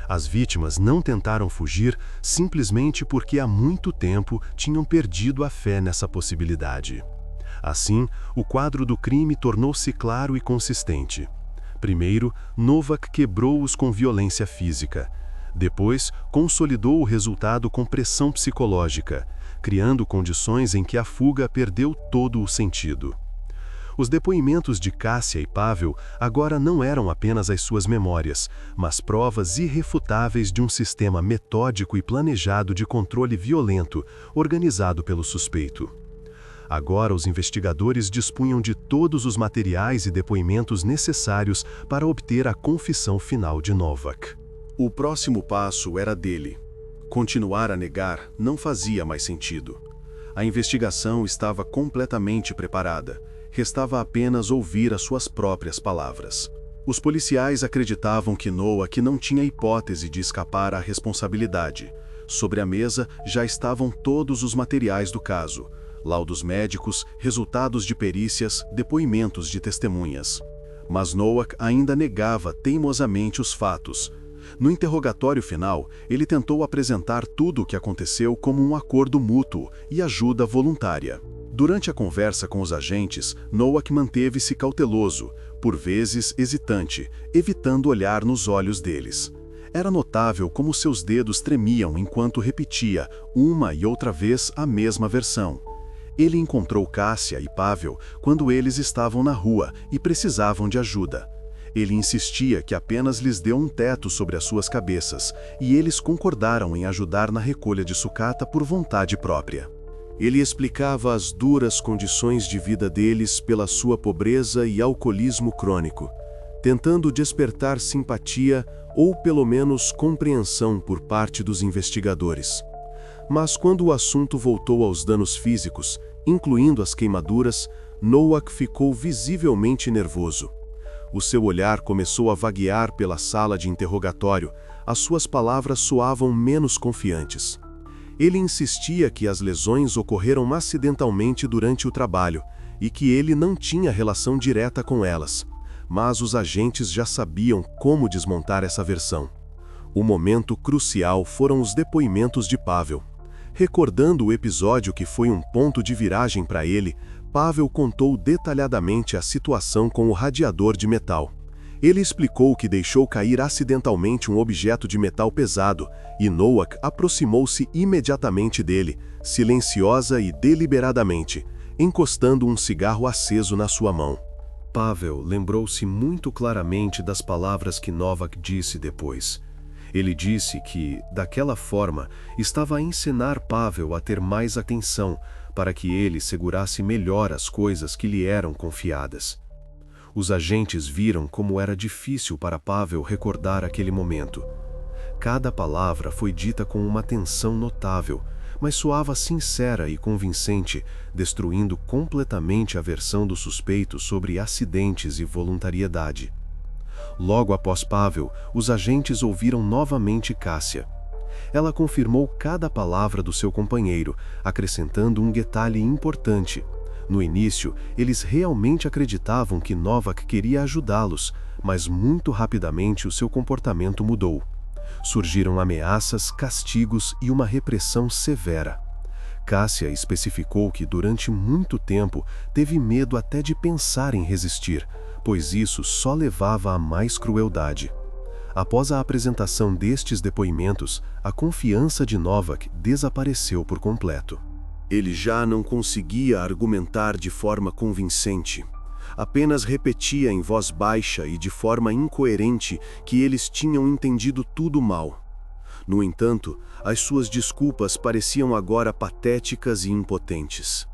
As vítimas não tentaram fugir simplesmente porque há muito tempo tinham perdido a fé nessa possibilidade. Assim, o quadro do crime tornou-se claro e consistente. Primeiro, Novak quebrou-os com violência física. Depois, consolidou o resultado com pressão psicológica, criando condições em que a fuga perdeu todo o sentido. Os depoimentos de Kássia e Pavel agora não eram apenas as suas memórias, mas provas irrefutáveis de um sistema metódico e planejado de controle violento, organizado pelo suspeito. Agora os investigadores dispunham de todos os materiais e depoimentos necessários para obter a confissão final de Novak. O próximo passo era dele. Continuar a negar não fazia mais sentido. A investigação estava completamente preparada. Restava apenas ouvir as suas próprias palavras. Os policiais acreditavam que Novak não tinha hipótese de escapar à responsabilidade. Sobre a mesa já estavam todos os materiais do caso: laudos médicos, resultados de perícias, depoimentos de testemunhas. Mas Novak ainda negava teimosamente os fatos. No interrogatório final, ele tentou apresentar tudo o que aconteceu como um acordo mútuo e ajuda voluntária. Durante a conversa com os agentes, Novak manteve-se cauteloso, por vezes hesitante, evitando olhar nos olhos deles. Era notável como seus dedos tremiam enquanto repetia, uma e outra vez, a mesma versão. Ele encontrou Kássia e Pavel quando eles estavam na rua e precisavam de ajuda. Ele insistia que apenas lhes deu um teto sobre as suas cabeças, e eles concordaram em ajudar na recolha de sucata por vontade própria. Ele explicava as duras condições de vida deles pela sua pobreza e alcoolismo crônico, tentando despertar simpatia ou pelo menos compreensão por parte dos investigadores. Mas quando o assunto voltou aos danos físicos, incluindo as queimaduras, Novak ficou visivelmente nervoso. O seu olhar começou a vaguear pela sala de interrogatório, as suas palavras soavam menos confiantes. Ele insistia que as lesões ocorreram acidentalmente durante o trabalho e que ele não tinha relação direta com elas, mas os agentes já sabiam como desmontar essa versão. O momento crucial foram os depoimentos de Pavel. Recordando o episódio que foi um ponto de viragem para ele, Pavel contou detalhadamente a situação com o radiador de metal. Ele explicou que deixou cair acidentalmente um objeto de metal pesado, e Novak aproximou-se imediatamente dele, silenciosa e deliberadamente, encostando um cigarro aceso na sua mão. Pavel lembrou-se muito claramente das palavras que Novak disse depois. Ele disse que, daquela forma, estava a ensinar Pavel a ter mais atenção, para que ele segurasse melhor as coisas que lhe eram confiadas. Os agentes viram como era difícil para Pavel recordar aquele momento. Cada palavra foi dita com uma tensão notável, mas soava sincera e convincente, destruindo completamente a versão do suspeito sobre acidentes e voluntariedade. Logo após Pavel, os agentes ouviram novamente Kássia. Ela confirmou cada palavra do seu companheiro, acrescentando um detalhe importante. No início, eles realmente acreditavam que Novak queria ajudá-los, mas muito rapidamente o seu comportamento mudou. Surgiram ameaças, castigos e uma repressão severa. Kássia especificou que durante muito tempo teve medo até de pensar em resistir, pois isso só levava a mais crueldade. Após a apresentação destes depoimentos, a confiança de Novak desapareceu por completo. Ele já não conseguia argumentar de forma convincente. Apenas repetia em voz baixa e de forma incoerente que eles tinham entendido tudo mal. No entanto, as suas desculpas pareciam agora patéticas e impotentes.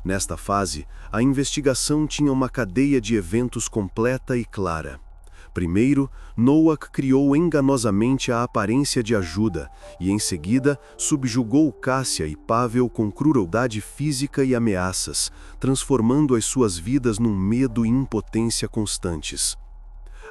Nesta fase, a investigação tinha uma cadeia de eventos completa e clara. Primeiro, Noack criou enganosamente a aparência de ajuda e, em seguida, subjugou Cássia e Pavel com crueldade física e ameaças, transformando as suas vidas num medo e impotência constantes.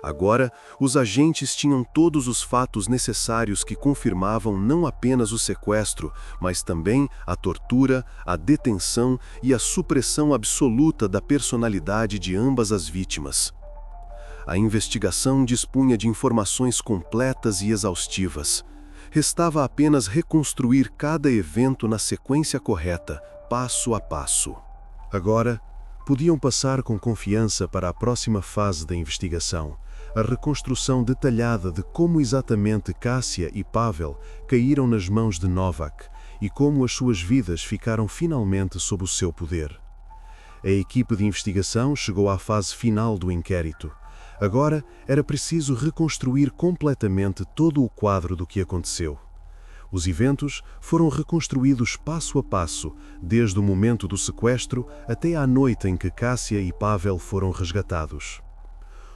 Agora, os agentes tinham todos os fatos necessários que confirmavam não apenas o sequestro, mas também a tortura, a detenção e a supressão absoluta da personalidade de ambas as vítimas. A investigação dispunha de informações completas e exaustivas. Restava apenas reconstruir cada evento na sequência correta, passo a passo. Agora, podiam passar com confiança para a próxima fase da investigação, a reconstrução detalhada de como exatamente Cássia e Pavel caíram nas mãos de Novack e como as suas vidas ficaram finalmente sob o seu poder. A equipe de investigação chegou à fase final do inquérito. Agora era preciso reconstruir completamente todo o quadro do que aconteceu. Os eventos foram reconstruídos passo a passo, desde o momento do sequestro até à noite em que Cássia e Pavel foram resgatados.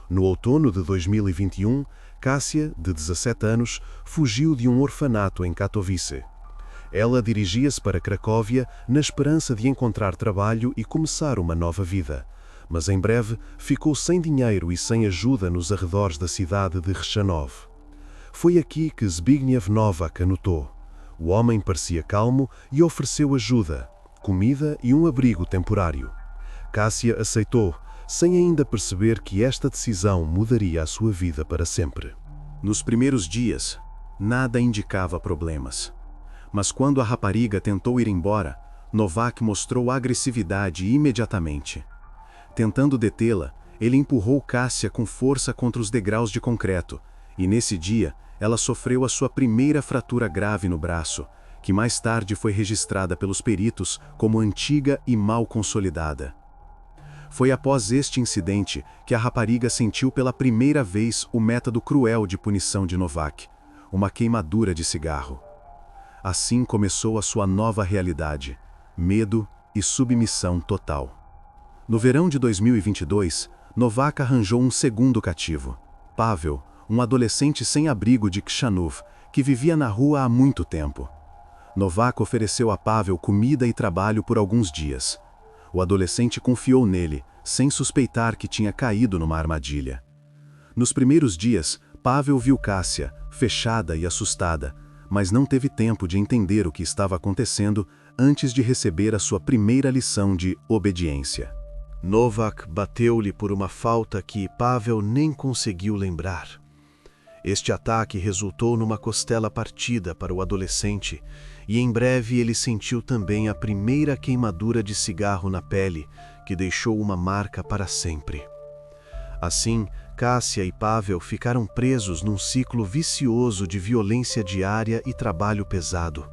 No outono de 2021, Cássia, de 17 anos, fugiu de um orfanato em Katowice. Ela dirigia-se para Cracóvia na esperança de encontrar trabalho e começar uma nova vida, mas em breve ficou sem dinheiro e sem ajuda nos arredores da cidade de Chrzanów. Foi aqui que Zbigniew Nowack a notou. O homem parecia calmo e ofereceu ajuda, comida e um abrigo temporário. Cássia aceitou, sem ainda perceber que esta decisão mudaria a sua vida para sempre. Nos primeiros dias, nada indicava problemas. Mas quando a rapariga tentou ir embora, Nowack mostrou agressividade imediatamente. Tentando detê-la, ele empurrou Cássia com força contra os degraus de concreto, e nesse dia ela sofreu a sua primeira fratura grave no braço, que mais tarde foi registrada pelos peritos como antiga e mal consolidada. Foi após este incidente que a rapariga sentiu pela primeira vez o método cruel de punição de Nowack, uma queimadura de cigarro. Assim começou a sua nova realidade, medo e submissão total. No verão de 2022, Nowack arranjou um segundo cativo, Pavel, um adolescente sem abrigo de Chrzanów, que vivia na rua há muito tempo. Nowack ofereceu a Pavel comida e trabalho por alguns dias. O adolescente confiou nele, sem suspeitar que tinha caído numa armadilha. Nos primeiros dias, Pavel viu Cássia, fechada e assustada, mas não teve tempo de entender o que estava acontecendo antes de receber a sua primeira lição de obediência. Nowack bateu-lhe por uma falta que Pavel nem conseguiu lembrar. Este ataque resultou numa costela partida para o adolescente e em breve ele sentiu também a primeira queimadura de cigarro na pele, que deixou uma marca para sempre. Assim, Cássia e Pavel ficaram presos num ciclo vicioso de violência diária e trabalho pesado.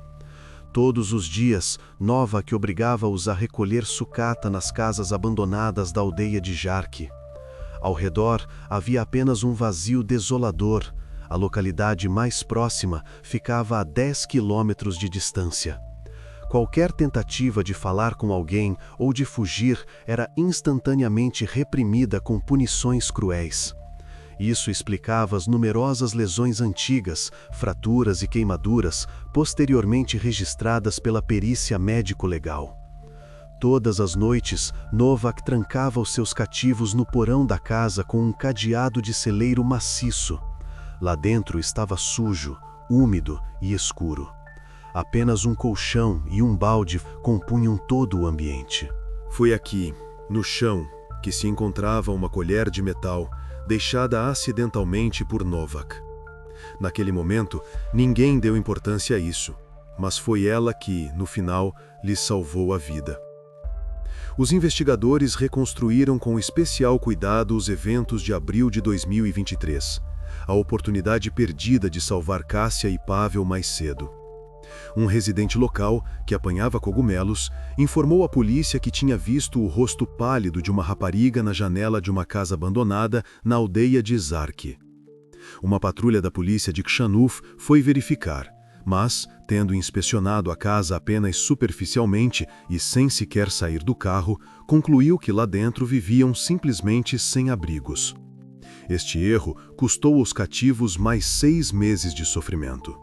Todos os dias, Nowack obrigava-os a recolher sucata nas casas abandonadas da aldeia de Jarki. Ao redor havia apenas um vazio desolador. A localidade mais próxima ficava a 10 quilômetros de distância. Qualquer tentativa de falar com alguém ou de fugir era instantaneamente reprimida com punições cruéis. Isso explicava as numerosas lesões antigas, fraturas e queimaduras, posteriormente registradas pela perícia médico-legal. Todas as noites, Nowack trancava os seus cativos no porão da casa com um cadeado de celeiro maciço. Lá dentro estava sujo, úmido e escuro. Apenas um colchão e um balde compunham todo o ambiente. Foi aqui, no chão, que se encontrava uma colher de metal, deixada acidentalmente por Nowack. Naquele momento, ninguém deu importância a isso, mas foi ela que, no final, lhe salvou a vida. Os investigadores reconstruíram com especial cuidado os eventos de abril de 2023, a oportunidade perdida de salvar Cássia e Pavel mais cedo. Um residente local, que apanhava cogumelos, informou à polícia que tinha visto o rosto pálido de uma rapariga na janela de uma casa abandonada na aldeia de Żarki. Uma patrulha da polícia de Chrzanów foi verificar, mas, tendo inspecionado a casa apenas superficialmente e sem sequer sair do carro, concluiu que lá dentro viviam simplesmente sem abrigos. Este erro custou aos cativos mais 6 meses de sofrimento.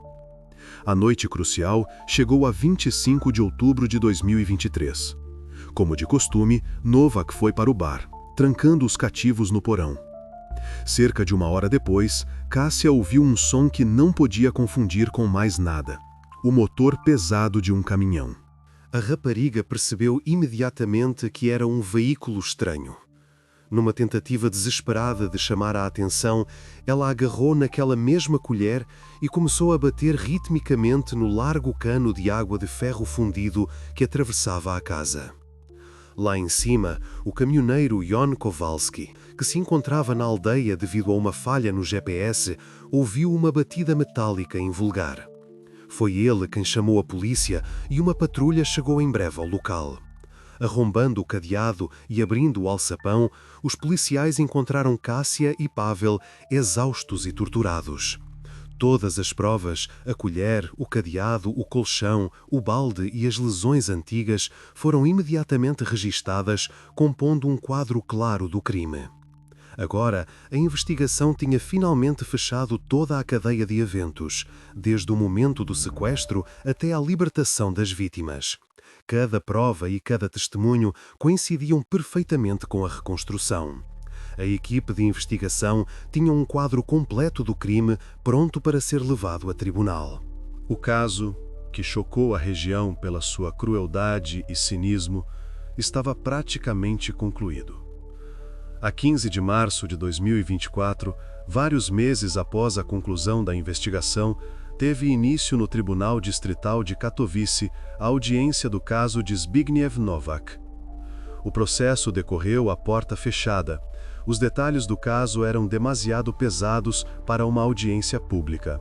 A noite crucial chegou a 25 de outubro de 2023. Como de costume, Novak foi para o bar, trancando os cativos no porão. Cerca de 1 hora depois, Cássia ouviu um som que não podia confundir com mais nada: o motor pesado de um caminhão. A rapariga percebeu imediatamente que era um veículo estranho. Numa tentativa desesperada de chamar a atenção, ela agarrou naquela mesma colher e começou a bater ritmicamente no largo cano de água de ferro fundido que atravessava a casa. Lá em cima, o caminhoneiro Jon Kowalski, que se encontrava na aldeia devido a uma falha no GPS, ouviu uma batida metálica invulgar. Foi ele quem chamou a polícia e uma patrulha chegou em breve ao local. Arrombando o cadeado e abrindo o alçapão, os policiais encontraram Cássia e Pavel exaustos e torturados. Todas as provas, a colher, o cadeado, o colchão, o balde e as lesões antigas foram imediatamente registadas, compondo um quadro claro do crime. Agora, a investigação tinha finalmente fechado toda a cadeia de eventos, desde o momento do sequestro até à libertação das vítimas. Cada prova e cada testemunho coincidiam perfeitamente com a reconstrução. A equipe de investigação tinha um quadro completo do crime pronto para ser levado a tribunal. O caso, que chocou a região pela sua crueldade e cinismo, estava praticamente concluído. A 15 de março de 2024, vários meses após a conclusão da investigação, teve início no Tribunal Distrital de Katowice a audiência do caso de Zbigniew Novak. O processo decorreu à porta fechada. Os detalhes do caso eram demasiado pesados para uma audiência pública.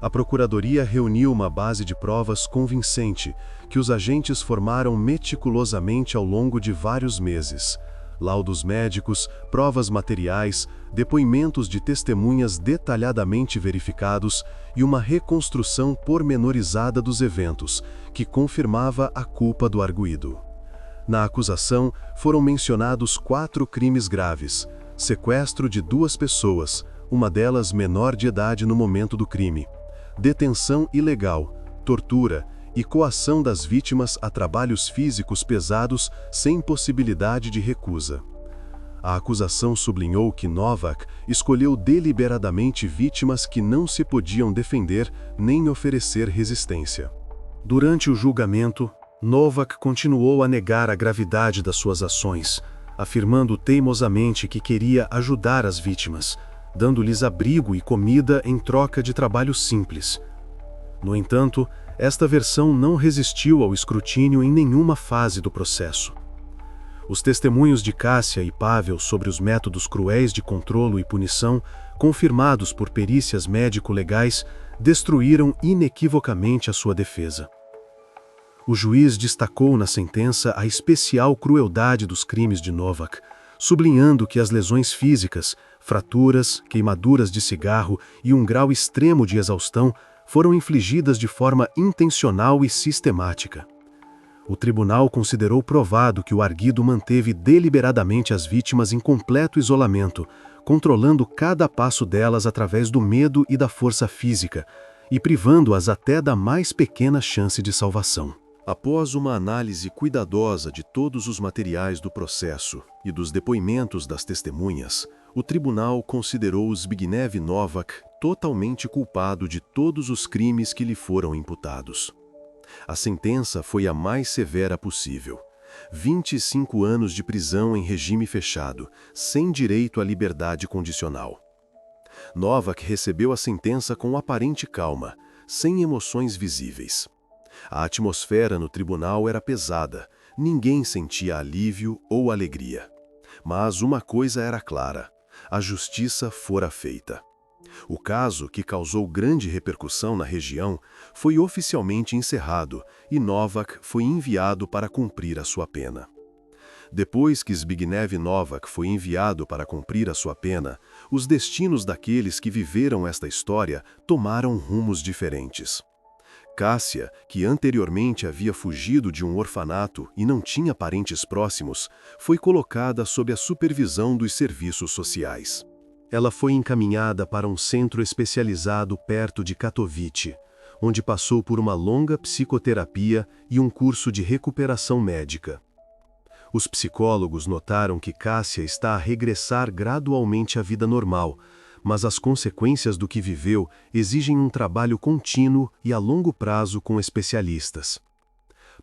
A Procuradoria reuniu uma base de provas convincente, que os agentes formaram meticulosamente ao longo de vários meses. Laudos médicos, provas materiais, depoimentos de testemunhas detalhadamente verificados e uma reconstrução pormenorizada dos eventos, que confirmava a culpa do arguido. Na acusação, foram mencionados 4 crimes graves: sequestro de 2 pessoas, uma delas menor de idade no momento do crime, detenção ilegal, tortura e coação das vítimas a trabalhos físicos pesados sem possibilidade de recusa. A acusação sublinhou que Novak escolheu deliberadamente vítimas que não se podiam defender nem oferecer resistência. Durante o julgamento, Novak continuou a negar a gravidade das suas ações, afirmando teimosamente que queria ajudar as vítimas, dando-lhes abrigo e comida em troca de trabalho simples. No entanto, esta versão não resistiu ao escrutínio em nenhuma fase do processo. Os testemunhos de Cássia e Pavel sobre os métodos cruéis de controlo e punição, confirmados por perícias médico-legais, destruíram inequivocamente a sua defesa. O juiz destacou na sentença a especial crueldade dos crimes de Novak, sublinhando que as lesões físicas, fraturas, queimaduras de cigarro e um grau extremo de exaustão foram infligidas de forma intencional e sistemática. O tribunal considerou provado que o arguido manteve deliberadamente as vítimas em completo isolamento, controlando cada passo delas através do medo e da força física, e privando-as até da mais pequena chance de salvação. Após uma análise cuidadosa de todos os materiais do processo e dos depoimentos das testemunhas, o tribunal considerou Zbigniew Novak totalmente culpado de todos os crimes que lhe foram imputados. A sentença foi a mais severa possível: 25 anos de prisão em regime fechado, sem direito à liberdade condicional. Novak recebeu a sentença com aparente calma, sem emoções visíveis. A atmosfera no tribunal era pesada, ninguém sentia alívio ou alegria. Mas uma coisa era clara: a justiça fora feita. O caso, que causou grande repercussão na região, foi oficialmente encerrado e Novak foi enviado para cumprir a sua pena. Depois que Zbigniew Novak foi enviado para cumprir a sua pena, os destinos daqueles que viveram esta história tomaram rumos diferentes. Cássia, que anteriormente havia fugido de um orfanato e não tinha parentes próximos, foi colocada sob a supervisão dos serviços sociais. Ela foi encaminhada para um centro especializado perto de Katowice, onde passou por uma longa psicoterapia e um curso de recuperação médica. Os psicólogos notaram que Cássia está a regressar gradualmente à vida normal, mas as consequências do que viveu exigem um trabalho contínuo e a longo prazo com especialistas.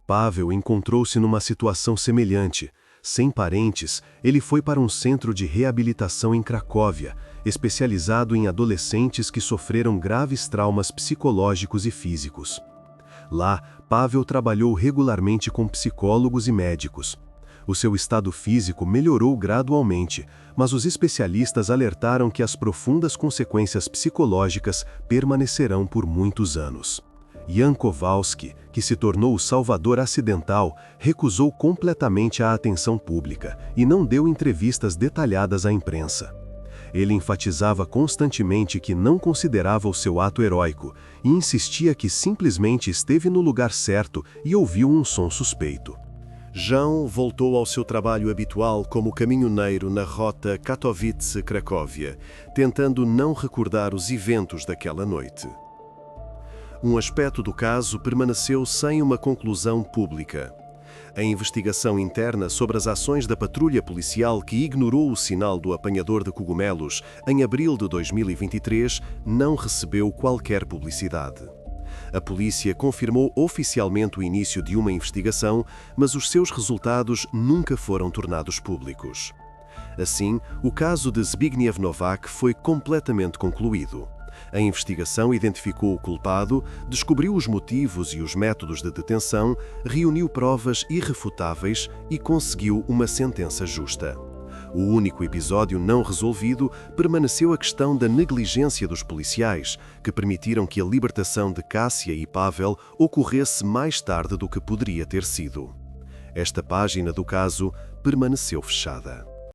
Paweł encontrou-se numa situação semelhante. Sem parentes, ele foi para um centro de reabilitação em Cracóvia, especializado em adolescentes que sofreram graves traumas psicológicos e físicos. Lá, Paweł trabalhou regularmente com psicólogos e médicos. O seu estado físico melhorou gradualmente, mas os especialistas alertaram que as profundas consequências psicológicas permanecerão por muitos anos. Jan Kowalski, que se tornou o salvador acidental, recusou completamente a atenção pública e não deu entrevistas detalhadas à imprensa. Ele enfatizava constantemente que não considerava o seu ato heróico e insistia que simplesmente esteve no lugar certo e ouviu um som suspeito. João voltou ao seu trabalho habitual como caminhoneiro na rota Katowice-Cracóvia, tentando não recordar os eventos daquela noite. Um aspecto do caso permaneceu sem uma conclusão pública. A investigação interna sobre as ações da patrulha policial que ignorou o sinal do apanhador de cogumelos em abril de 2023 não recebeu qualquer publicidade. A polícia confirmou oficialmente o início de uma investigação, mas os seus resultados nunca foram tornados públicos. Assim, o caso de Zbigniew Nowak foi completamente concluído. A investigação identificou o culpado, descobriu os motivos e os métodos de detenção, reuniu provas irrefutáveis e conseguiu uma sentença justa. O único episódio não resolvido permaneceu a questão da negligência dos policiais, que permitiram que a libertação de Cássia e Paweł ocorresse mais tarde do que poderia ter sido. Esta página do caso permaneceu fechada.